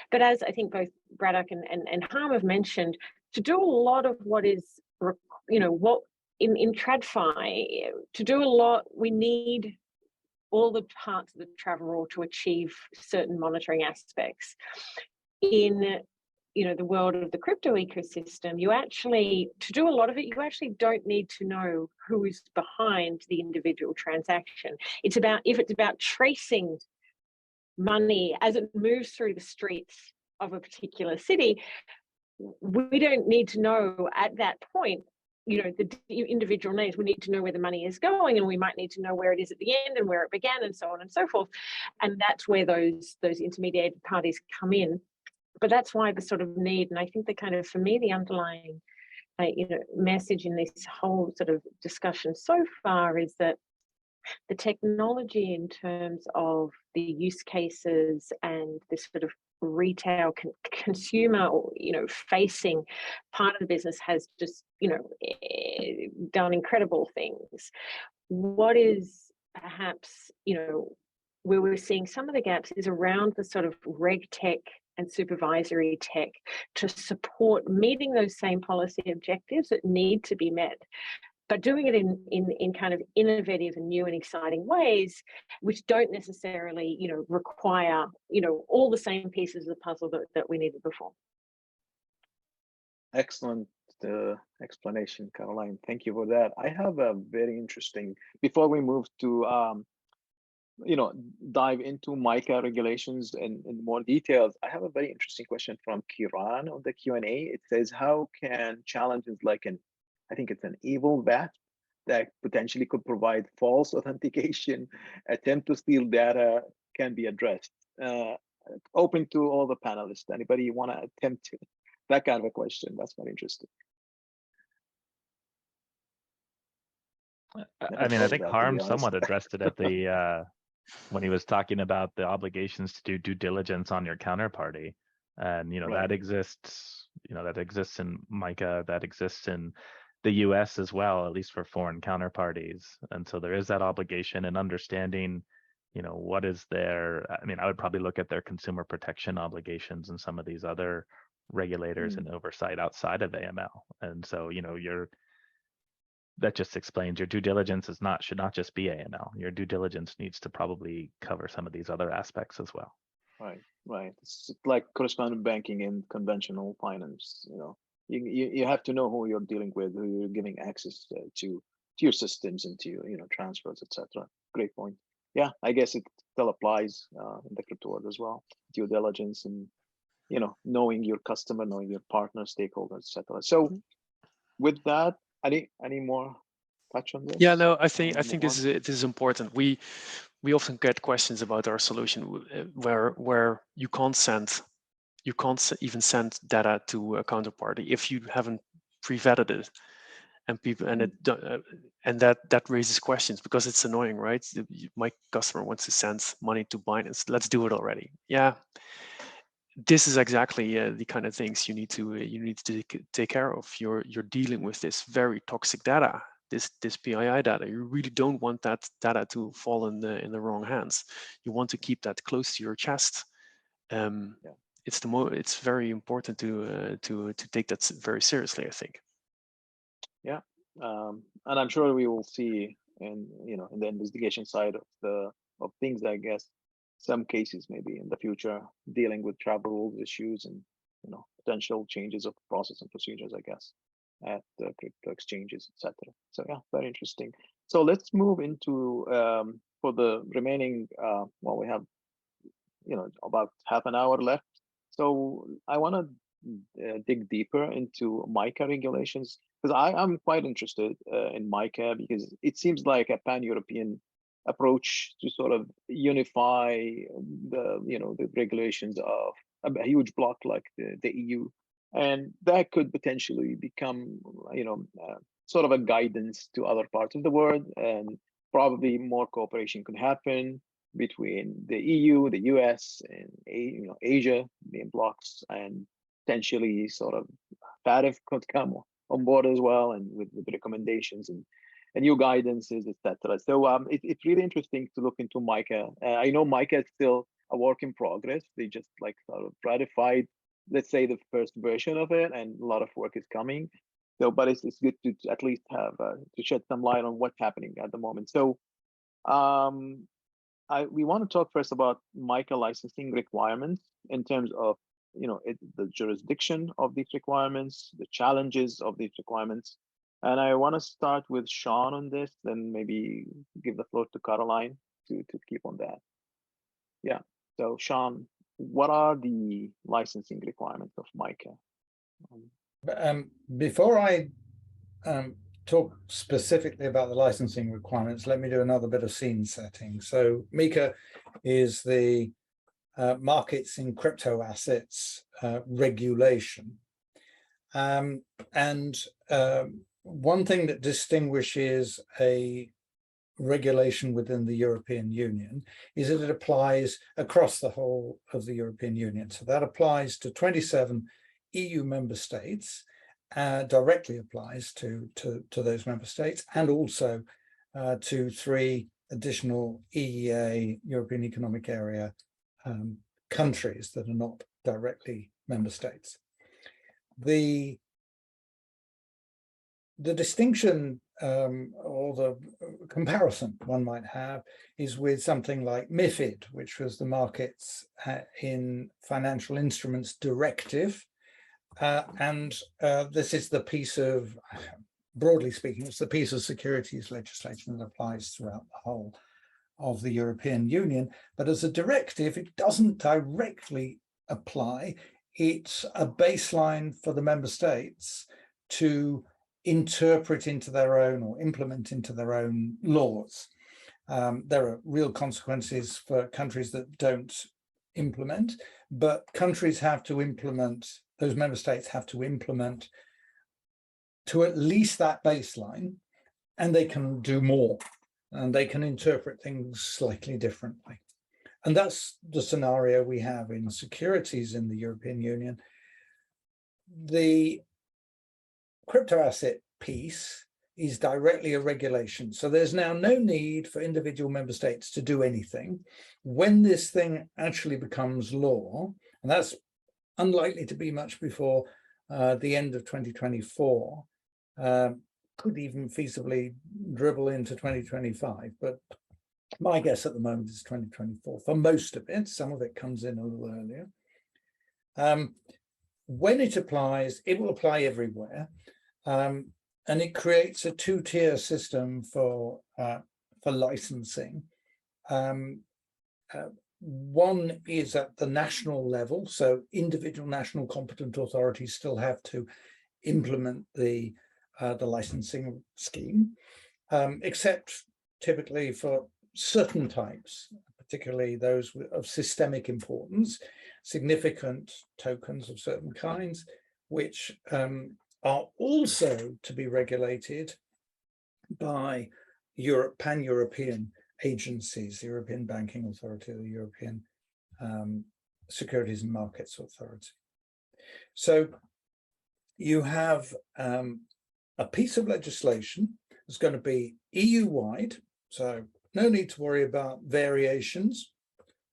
But as I think both Braddock and Harm have mentioned, to do a lot of what is, what in TradFi, to do a lot, we need all the parts of the travel rule to achieve certain monitoring aspects. In the world of the crypto ecosystem, to do a lot of it, you actually don't need to know who is behind the individual transaction. If it's about tracing money as it moves through the streets of a particular city, we don't need to know at that point, the individual names. We need to know where the money is going, and we might need to know where it is at the end and where it began, and so on and so forth. And that's where those intermediated parties come in. But that's why the sort of need, and I think the kind of, for me, the underlying, message in this whole sort of discussion so far is that the technology in terms of the use cases and this sort of retail consumer, facing part of the business has just, done incredible things. What is perhaps, where we're seeing some of the gaps is around the sort of reg tech and supervisory tech to support meeting those same policy objectives that need to be met, but doing it in kind of innovative and new and exciting ways, which don't necessarily, require, all the same pieces of the puzzle that we needed before. Excellent explanation, Caroline. Thank you for that. I have a very interesting, before we move to dive into MiCA regulations in more details, I have a very interesting question from Kiran on the Q&A. It says, how can challenges like I think it's an evil VAT that potentially could provide false authentication, attempt to steal data, can be addressed? Open to all the panelists. Anybody want to attempt that kind of a question? That's very interesting. I mean, I think Harm somewhat addressed it at the when he was talking about the obligations to do due diligence on your counterparty, and Right. that exists. That exists in MiCA, that exists in the US as well, at least for foreign counterparties. And so there is that obligation, and understanding, what is their, I mean, I would probably look at their consumer protection obligations and some of these other regulators and oversight outside of AML. And so, that just explains your due diligence should not just be AML. Your due diligence needs to probably cover some of these other aspects as well. Right. It's like correspondent banking in conventional finance. You have to know who you're dealing with, who you're giving access to your systems and to transfers, etc. Great point. Yeah, I guess it still applies in the crypto world as well. Due diligence and knowing your customer, knowing your partner, stakeholders, etc. So with that, any more touch on this? Yeah, no, I think this is important. We often get questions about our solution where you can't even send data to a counterparty if you haven't pre-vetted it, and that raises questions because it's annoying, right? My customer wants to send money to Binance. Let's do it already. Yeah, this is exactly the kind of things you need to take care of. You're dealing with this very toxic data, this PII data. You really don't want that data to fall in the wrong hands. You want to keep that close to your chest. It's very important to take that very seriously, I think. Yeah, and I'm sure we will see in the investigation side of things, I guess, some cases maybe in the future dealing with travel rules issues and potential changes of process and procedures, I guess, at the crypto exchanges, etc. So yeah, very interesting. So let's move into for the remaining we have about half an hour left. So I want to dig deeper into MiCA regulations, because I'm quite interested in MiCA, because it seems like a pan-European approach to sort of unify the regulations of a huge bloc like the EU, and that could potentially become sort of a guidance to other parts of the world, and probably more cooperation could happen between the EU, the US, and Asia, main blocks, and potentially sort of FATF could come on board as well, and with recommendations and new guidances, etc. So it's really interesting to look into MiCA. I know MiCA is still a work in progress. They just sort of ratified, let's say, the first version of it, and a lot of work is coming. So, but it's good to at least have to shed some light on what's happening at the moment. So, we want to talk first about MiCA licensing requirements in terms of the jurisdiction of these requirements, the challenges of these requirements. And I want to start with Sean on this, then maybe give the floor to Caroline to keep on that. Yeah. So Sean, what are the licensing requirements of MiCA? Before I talk specifically about the licensing requirements, let me do another bit of scene setting. So MiCA is the markets in crypto assets regulation. One thing that distinguishes a regulation within the European Union is that it applies across the whole of the European Union. So that applies to 27 EU member states, directly applies to those member states, and also to 3 additional EEA, European Economic Area, countries that are not directly member states. The distinction or the comparison one might have is with something like MiFID, which was the Markets in Financial Instruments Directive. This is the piece of, broadly speaking, it's the piece of securities legislation that applies throughout the whole of the European Union. But as a directive, it doesn't directly apply. It's a baseline for the member states to interpret into their own or implement into their own laws. There are real consequences for countries that don't implement, but countries have to implement, those member states have to implement to at least that baseline, and they can do more, and they can interpret things slightly differently. And that's the scenario we have in securities in the European Union. The crypto asset piece is directly a regulation. So there's now no need for individual member states to do anything. When this thing actually becomes law, and that's unlikely to be much before the end of 2024, could even feasibly dribble into 2025, but my guess at the moment is 2024 for most of it. Some of it comes in a little earlier. When it applies, it will apply everywhere. And it creates a 2-tier system for licensing. One is at the national level, so individual national competent authorities still have to implement the licensing scheme, except typically for certain types, particularly those of systemic importance, significant tokens of certain kinds, which are also to be regulated by pan-European agencies, the European Banking Authority, the European Securities and Markets Authority. So you have a piece of legislation that's going to be EU-wide, so no need to worry about variations.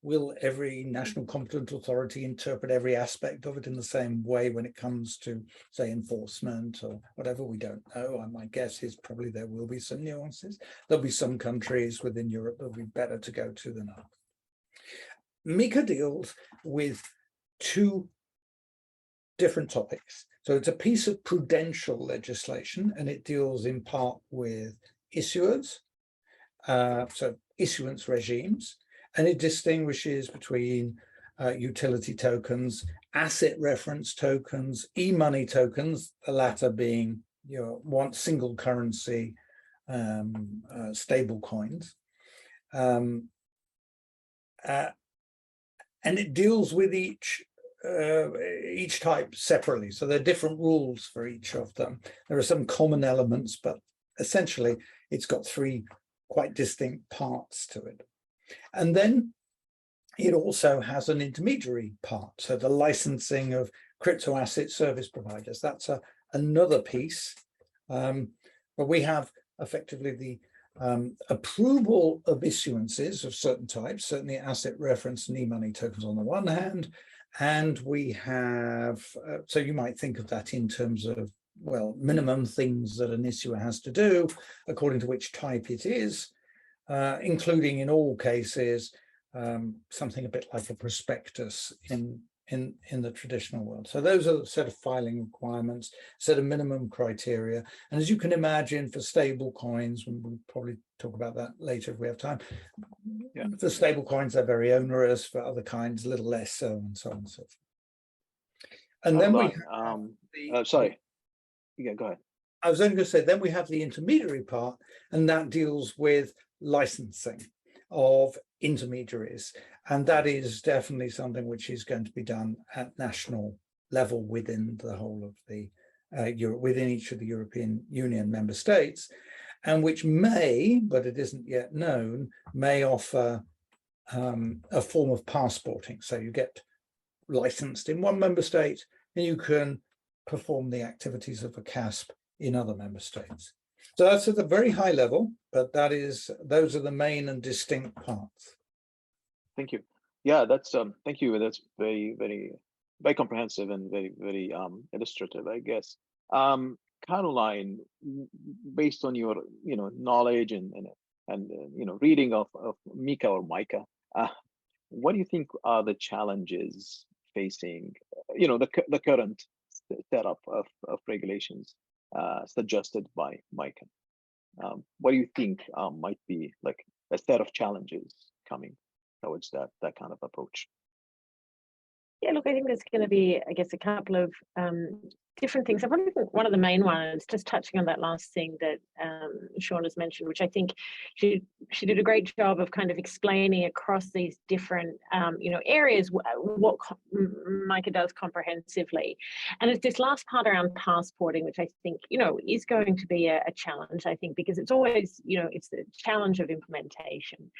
Will every national competent authority interpret every aspect of it in the same way when it comes to, say, enforcement or whatever? We don't know. My guess is probably there will be some nuances. There'll be some countries within Europe that will be better to go to than others. MiCA deals with two different topics. So it's a piece of prudential legislation, and it deals in part with issuers, so issuance regimes, and it distinguishes between utility tokens, asset reference tokens, e-money tokens, the latter being one single currency stable coins. And it deals with each type separately. So there are different rules for each of them. There are some common elements, but essentially it's got three quite distinct parts to it. And then it also has an intermediary part. So the licensing of crypto asset service providers, that's another piece. But we have effectively the approval of issuances of certain types, certainly asset reference and e-money tokens on the one hand. And we have, so you might think of that in terms of, well, minimum things that an issuer has to do according to which type it is. Including in all cases something a bit like a prospectus in the traditional world. So those are the set of filing requirements, set of minimum criteria. And as you can imagine, for stable coins, we'll probably talk about that later if we have time. Yeah. For stable coins, they're very onerous. For other kinds, a little less so, and so on and so forth. And then we have sorry. Yeah, go ahead. I was only going to say, then we have the intermediary part, and that deals with licensing of intermediaries. And that is definitely something which is going to be done at national level within the whole of the within each of the European Union member states, and which may, but it isn't yet known, may offer a form of passporting. So you get licensed in one member state and you can perform the activities of a CASP in other member states. So that's at a very high level, but those are the main and distinct parts. Thank you. Yeah, that's thank you. That's very, very, very comprehensive and very, very illustrative, I guess. Caroline, based on your knowledge and reading of MiCA or MiCA, what do you think are the challenges facing the current setup of regulations suggested by MiCA? What do you think might be like a set of challenges coming towards that kind of approach? Yeah, look, I think there's going to be, I guess, a couple of different things. I probably think one of the main ones, just touching on that last thing that Siân has mentioned, which I think she did a great job of kind of explaining across these different areas what MiCA does comprehensively. And it's this last part around passporting, which I think is going to be a challenge. I think because it's always it's the challenge of implementation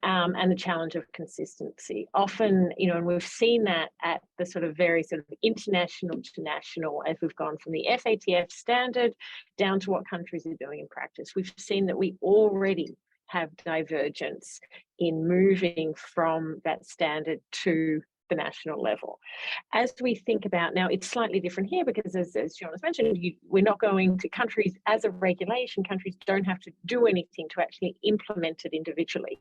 and the challenge of consistency. Often and we've seen that at the sort of very sort of international to national, as we've gone from the FATF standard down to what countries are doing in practice. We've seen that we already have divergence in moving from that standard to the national level. As we think about now, it's slightly different here because as Siân has mentioned, we're not going to countries as a regulation, countries don't have to do anything to actually implement it individually,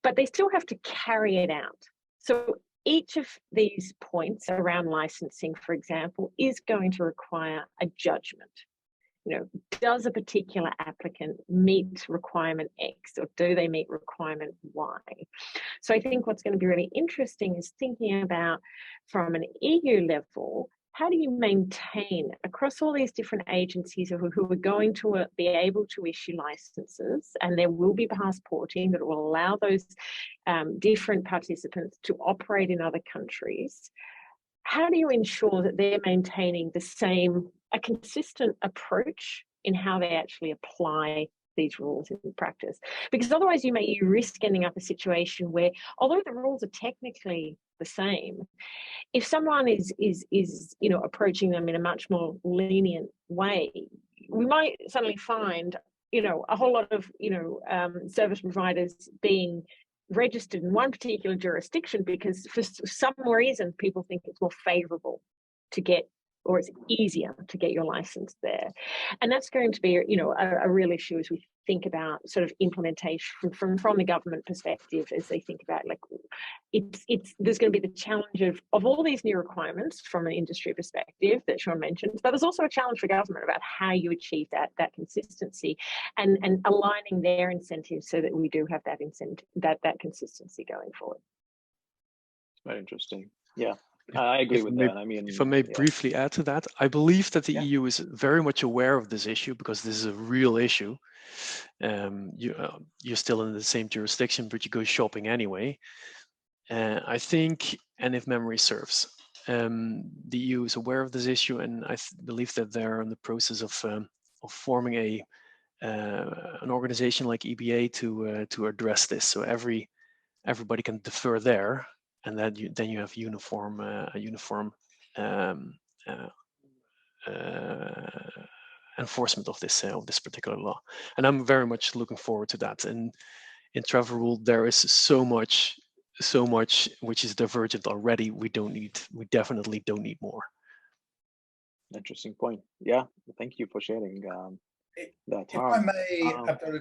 but they still have to carry it out. So each of these points around licensing, for example, is going to require a judgment. does a particular applicant meet requirement X, or do they meet requirement Y? So I think what's going to be really interesting is thinking about, from an EU level, how do you maintain across all these different agencies who are going to be able to issue licenses, and there will be passporting that will allow those different participants to operate in other countries? How do you ensure that they're maintaining a consistent approach in how they actually apply these rules in practice? Because otherwise you risk ending up a situation where, although the rules are technically the same, if someone is approaching them in a much more lenient way, we might suddenly find a whole lot of service providers being registered in one particular jurisdiction because for some reason people think it's more favorable to get, or it's easier to get your license there. And that's going to be a real issue as we think about sort of implementation from the government perspective, as they think about, like, there's going to be the challenge of all these new requirements from an industry perspective that Sean mentioned, but there's also a challenge for government about how you achieve that consistency and aligning their incentives so that we do have that consistency going forward. Very interesting. Yeah. I agree with that. I mean, if I may briefly add to that, I believe that the EU is very much aware of this issue, because this is a real issue. You're still in the same jurisdiction, but you go shopping anyway. I think, and if memory serves, the EU is aware of this issue, and I believe that they're in the process of forming an organization like EBA to address this. So everybody can defer there. And then you have uniform enforcement of this particular law. And I'm very much looking forward to that. And in travel rule, there is so much which is divergent already. We definitely don't need more. Interesting point. Yeah, thank you for sharing that. If I may,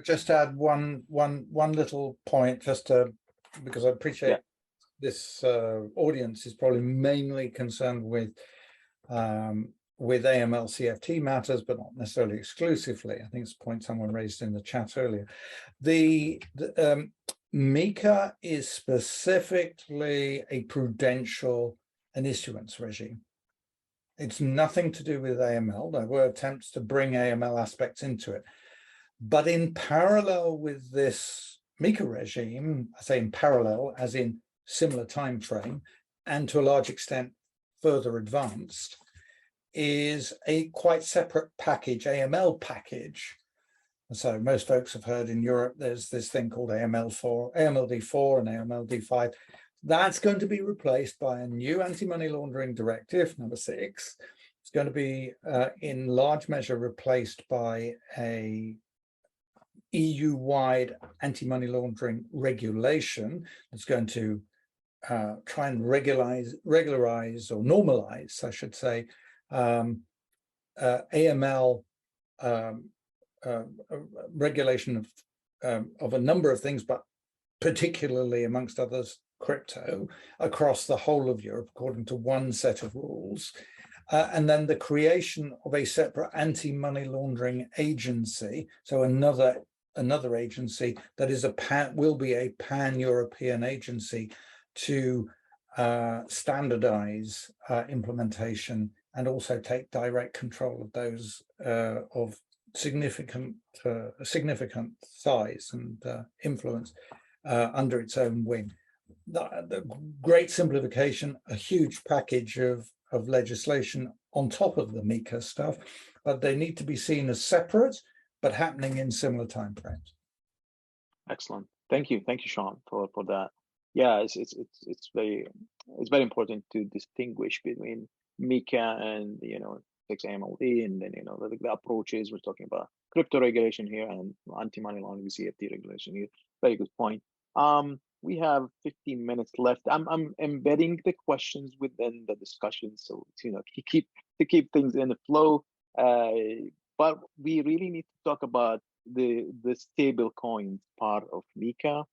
just add one little point, because I appreciate this audience is probably mainly concerned with AML CFT matters, but not necessarily exclusively. I think it's a point someone raised in the chat earlier. The MiCA is specifically a prudential and issuance regime. It's nothing to do with AML. There were attempts to bring AML aspects into it. But in parallel with this MiCA regime, I say in parallel as in similar time frame, and to a large extent further advanced, is a quite separate package, AML package. So most folks have heard in Europe there's this thing called AMLD4 and AMLD5. That's going to be replaced by a new anti-money laundering directive, number 6. It's going to be in large measure replaced by a EU-wide anti-money laundering regulation that's going to try and regularize or normalize, I should say, AML regulation of a number of things, but particularly amongst others, crypto, across the whole of Europe, according to one set of rules. And then the creation of a separate anti-money laundering agency, so another agency that is will be a pan-European agency to standardize implementation and also take direct control of those of significant size and influence under its own wing. The great simplification, a huge package of legislation on top of the MiCA stuff, but they need to be seen as separate, but happening in similar timeframes. Excellent. Thank you, Sean, for that. Yeah, it's very important to distinguish between MiCA and 6AMLD, and then the approaches. We're talking about crypto regulation here and anti-money laundering CFT regulation here. Very good point. We have 15 minutes left. I'm embedding the questions within the discussion, so to keep things in the flow. But we really need to talk about the stable coins part of MiCA.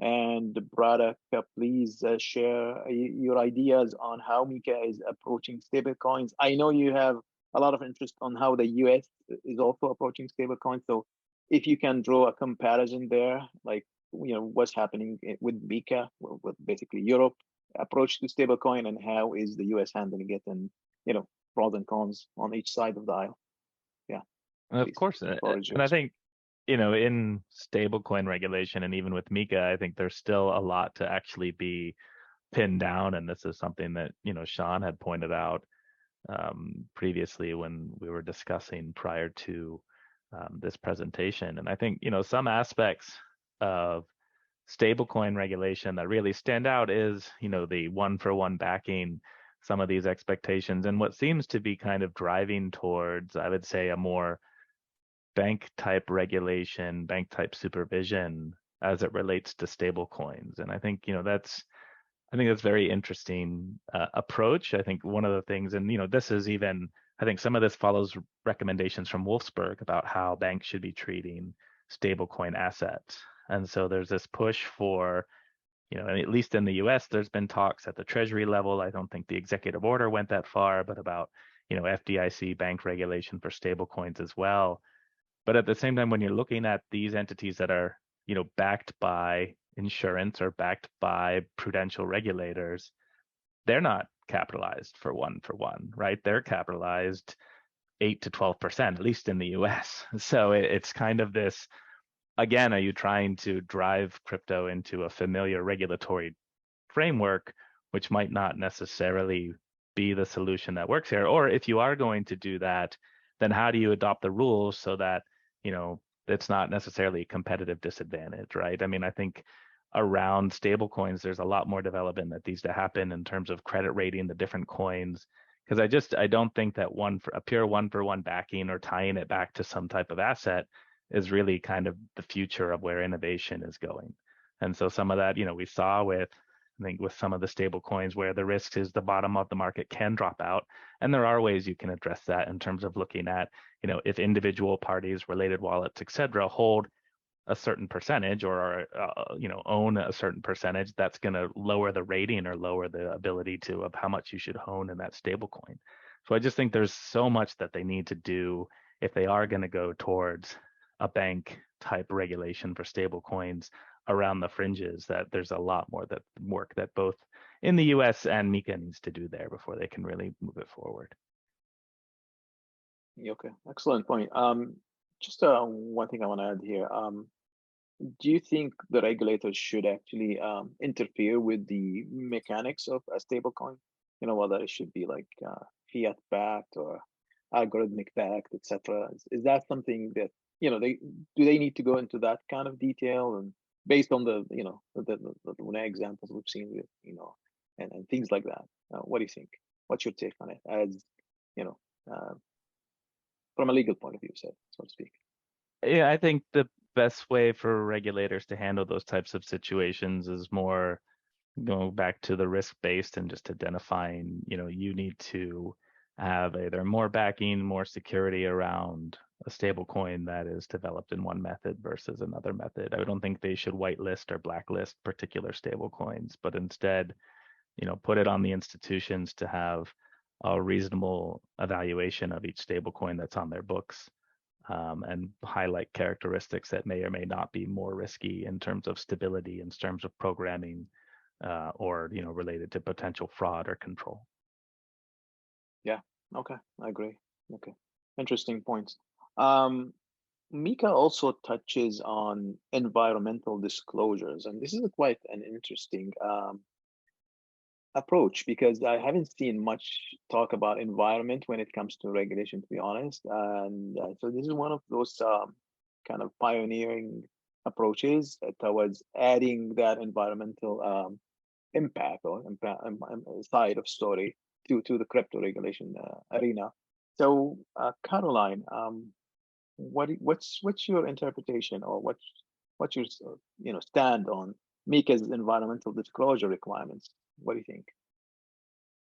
And Braddock, please share your ideas on how MiCA is approaching stable coins. I know you have a lot of interest on how the US is also approaching stablecoins. So if you can draw a comparison there, like, what's happening with MiCA, with basically Europe approach to stablecoin, and how is the US handling it, and, pros and cons on each side of the aisle. Yeah. Of course. And I think, in stablecoin regulation and even with MiCA, I think there's still a lot to actually be pinned down. And this is something that, Sean had pointed out previously when we were discussing prior to this presentation. And I think, some aspects of stablecoin regulation that really stand out is, the one-for-one backing, some of these expectations, and what seems to be kind of driving towards, I would say, a more bank type regulation, bank type supervision as it relates to stablecoins. And I think, that's very interesting approach. I think one of the things, and, this is even, I think some of this follows recommendations from Wolfsburg about how banks should be treating stablecoin assets. And so there's this push for, at least in the US, there's been talks at the Treasury level. I don't think the executive order went that far, but about, FDIC bank regulation for stablecoins as well. But at the same time, when you're looking at these entities that are, backed by insurance or backed by prudential regulators, they're not capitalized for one, right? They're capitalized 8 to 12%, at least in the US. So it's kind of this, again, are you trying to drive crypto into a familiar regulatory framework, which might not necessarily be the solution that works here? Or if you are going to do that, then how do you adopt the rules so that, it's not necessarily a competitive disadvantage, right? I mean, I think around stablecoins, there's a lot more development that needs to happen in terms of credit rating the different coins, because I don't think that a pure one-for-one backing or tying it back to some type of asset is really kind of the future of where innovation is going. And so some of that, we saw with some of the stable coins where the risk is the bottom of the market can drop out. And there are ways you can address that in terms of looking at, if individual parties, related wallets, et cetera, hold a certain percentage or, own a certain percentage, that's going to lower the rating or lower the ability of how much you should own in that stable coin. So I just think there's so much that they need to do if they are going to go towards a bank type regulation for stable coins around the fringes, that there's a lot more work that both in the US and MiCA needs to do there before they can really move it forward. Okay, excellent point. Just one thing I want to add here. Do you think the regulators should actually interfere with the mechanics of a stablecoin? Whether it should be like fiat backed or algorithmic backed, etc. Is that something that they need to go into that kind of detail, and based on the Luna examples we've seen with and things like that? What do you think? What's your take on it, as from a legal point of view, so to speak? Yeah, I think the best way for regulators to handle those types of situations is more going back to the risk-based and just identifying, you need to have either more backing, more security around a stable coin that is developed in one method versus another method. I don't think they should whitelist or blacklist particular stable coins, but instead, put it on the institutions to have a reasonable evaluation of each stable coin that's on their books, and highlight characteristics that may or may not be more risky in terms of stability, in terms of programming, or related to potential fraud or control. Yeah. Okay, I agree. Okay, interesting points. MiCA also touches on environmental disclosures, and this is quite an interesting approach, because I haven't seen much talk about environment when it comes to regulation, to be honest. And so this is one of those kind of pioneering approaches towards adding that environmental impact or side of story to the crypto regulation arena. So Caroline, what's your interpretation, or what's your stand on MiCA's environmental disclosure requirements? What do you think?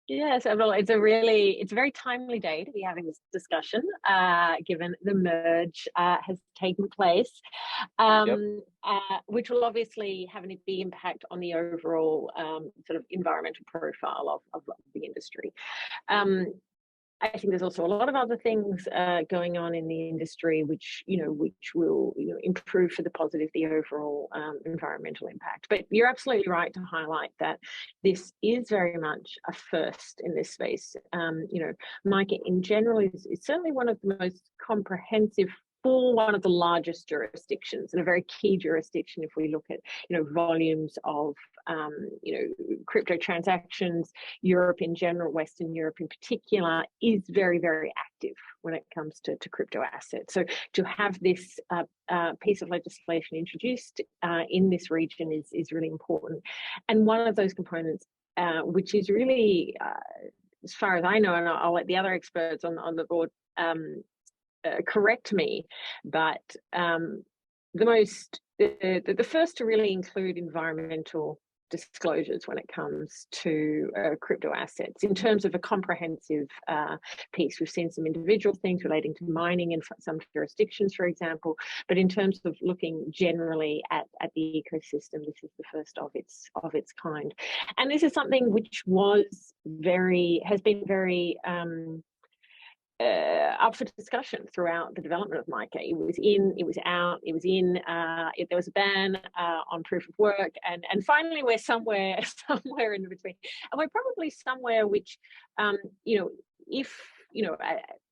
Yes, well, it's a very timely day to be having this discussion, given the merge has taken place, which will obviously have a big impact on the overall sort of environmental profile of the industry. I think there's also a lot of other things going on in the industry, which will improve for the positive the overall environmental impact. But you're absolutely right to highlight that this is very much a first in this space. MiCA in general is certainly one of the most comprehensive for one of the largest jurisdictions, and a very key jurisdiction if we look at volumes of crypto transactions. Europe in general, Western Europe in particular, is very, very active when it comes to crypto assets. So to have this piece of legislation introduced in this region is really important. And one of those components, which is really, as far as I know, and I'll let the other experts on the board correct me, but the first to really include environmental disclosures when it comes to crypto assets in terms of a comprehensive piece. We've seen some individual things relating to mining in some jurisdictions, for example, but in terms of looking generally at the ecosystem, this is the first of its kind. And this is something which has been very up for discussion throughout the development of MiCA. It was in, it was out, it was in, there was a ban on proof of work, and finally we're somewhere in between. And we're probably somewhere which,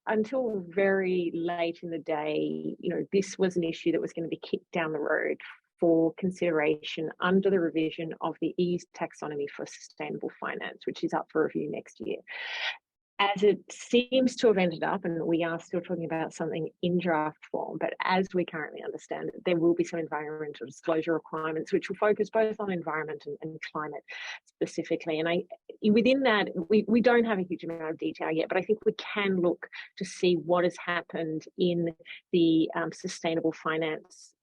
until very late in the day, this was an issue that was going to be kicked down the road for consideration under the revision of the EU's taxonomy for sustainable finance, which is up for review next year. As it seems to have ended up, and we are still talking about something in draft form, but as we currently understand it, there will be some environmental disclosure requirements which will focus both on environment and climate specifically. And within that, we don't have a huge amount of detail yet, but I think we can look to see what has happened in the sustainable finance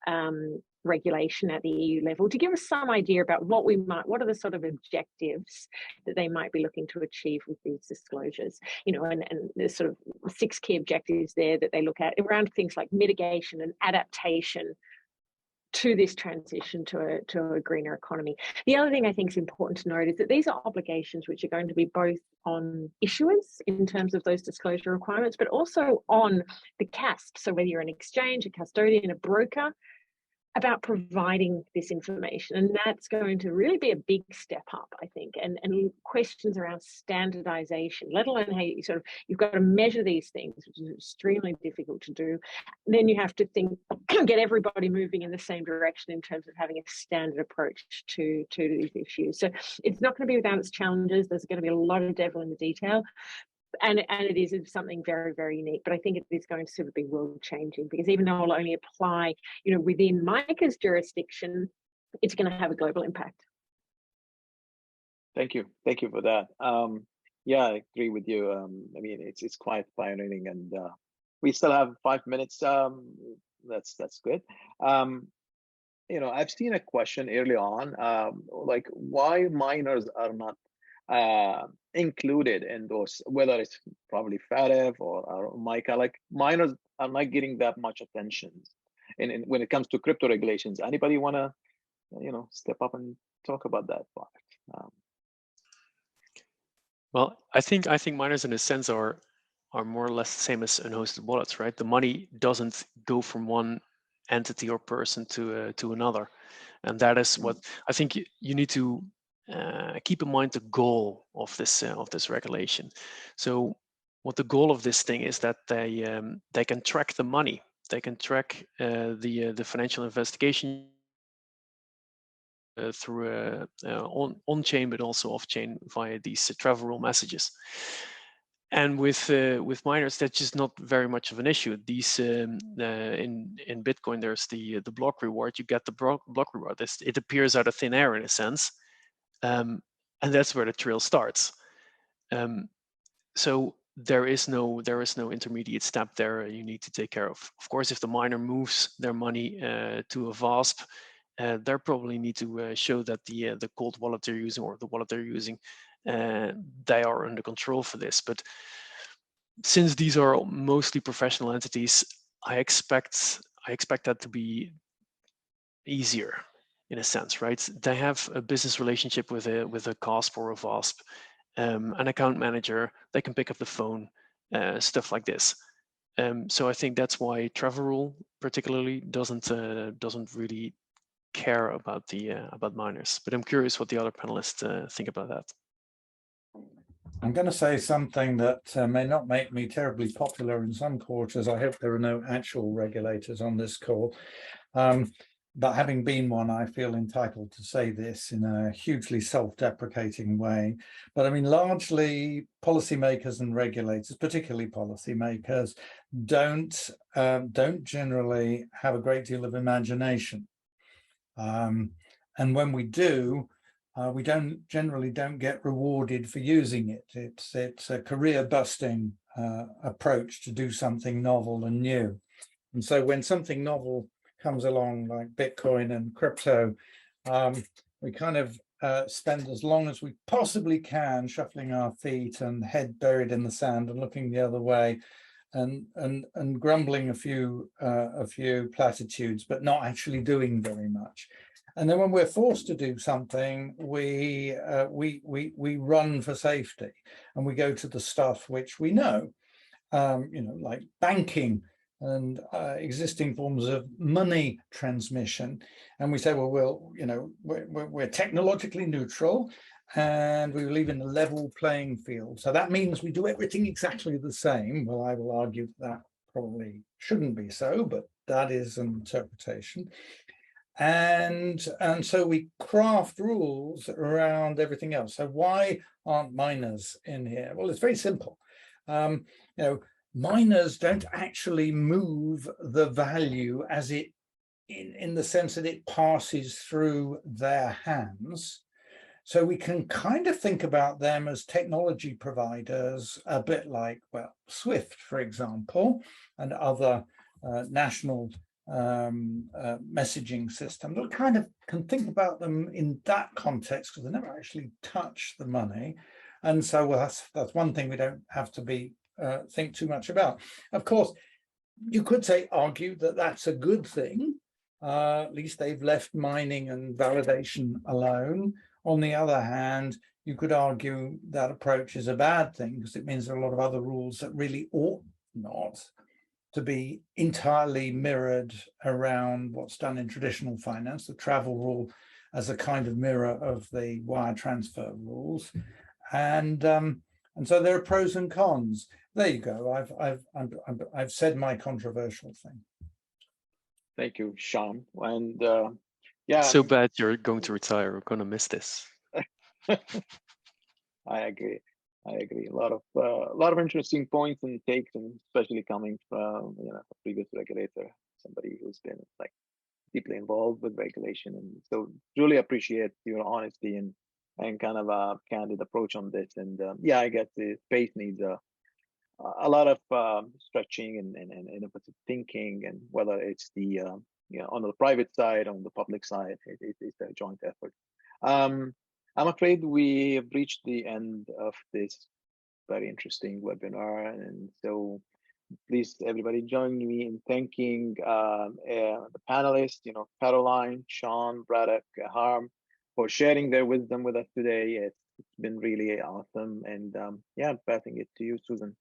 regulation at the EU level to give us some idea about what are the sort of objectives that they might be looking to achieve with these disclosures, and there's sort of 6 key objectives there that they look at around things like mitigation and adaptation to this transition to a greener economy. The other thing I think is important to note is that these are obligations which are going to be both on issuers in terms of those disclosure requirements, but also on the CASP. So whether you're an exchange, a custodian, a broker, about providing this information. And that's going to really be a big step up, I think, and questions around standardization, let alone how you've got to measure these things, which is extremely difficult to do. And then you have to get everybody moving in the same direction in terms of having a standard approach to these issues. So it's not going to be without its challenges. There's going to be a lot of devil in the detail. And it is something very, very unique, but I think it is going to sort of be world changing, because even though it'll only apply, within MiCA's jurisdiction, it's going to have a global impact. Thank you for that. Yeah, I agree with you. I mean, it's quite pioneering, and we still have 5 minutes. That's good. I've seen a question early on, like why minors are not included in those, whether it's probably FATF or MiCA. Like minors are not getting that much attention in when it comes to crypto regulations. Anybody want to step up and talk about that part? Well, I think minors in a sense are more or less the same as unhosted wallets, right? The money doesn't go from one entity or person to another, and that is what I think you need to keep in mind, the goal of this regulation. So what the goal of this thing is that they can track the money, they can track the financial investigation through on-chain, but also off-chain via these travel rule messages. And with miners, that's just not very much of an issue. These in Bitcoin, there's the block reward. You get the block reward. It appears out of thin air in a sense. And that's where the trail starts. So there is no intermediate step there you need to take care of. Of course, if the miner moves their money to a VASP, they probably need to show that the cold wallet they're using or the wallet they're using, they are under control for this. But since these are mostly professional entities, I expect that to be easier. In a sense, right? They have a business relationship with a CASP or a VASP, an account manager. They can pick up the phone stuff like this. So I think that's why travel rule particularly doesn't really care about the about minors. But I'm curious what the other panelists think about that. I'm going to say something that may not make me terribly popular in some quarters. I hope there are no actual regulators on this call. But having been one, I feel entitled to say this in a hugely self-deprecating way. But I mean, largely policymakers and regulators, particularly policymakers, don't generally have a great deal of imagination. And when we do, we generally don't get rewarded for using it. It's a career-busting approach to do something novel and new. And so when something novel comes along like Bitcoin and crypto, we kind of spend as long as we possibly can shuffling our feet and head buried in the sand and looking the other way and grumbling a few platitudes, but not actually doing very much. And then when we're forced to do something, we run for safety and we go to the stuff which we know, like banking and existing forms of money transmission. And we say, well, we're technologically neutral and we believe in a level playing field. So that means we do everything exactly the same. Well, I will argue that probably shouldn't be so, but that is an interpretation. And so we craft rules around everything else. So why aren't minors in here? Well, it's very simple. Minors don't actually move the value as it in the sense that it passes through their hands. So we can kind of think about them as technology providers, a bit like, well, SWIFT, for example, and other national messaging systems. We kind of can think about them in that context because they never actually touch the money. And so well, that's one thing we don't have to think too much about. Of course, you could argue that that's a good thing. At least they've left mining and validation alone. On the other hand, you could argue that approach is a bad thing because it means there are a lot of other rules that really ought not to be entirely mirrored around what's done in traditional finance, the travel rule as a kind of mirror of the wire transfer rules. And so there are pros and cons. There you go. I've said my controversial thing. Thank you, Sean. And yeah, So bad you're going to retire. We're going to miss this. I agree. A lot of interesting points and takes, and especially coming from a previous regulator, somebody who's been deeply involved with regulation, and so really appreciate your honesty and kind of a candid approach on this. And yeah, I guess the space needs a lot of stretching and innovative thinking, and whether it's the on the private side, on the public side, it's a joint effort. I'm afraid we have reached the end of this very interesting webinar, and so please, everybody, join me in thanking the panelists, Caroline, Sean, Braddock, Harm, for sharing their wisdom with us today. It's been really awesome, and yeah, passing it to you, Susan.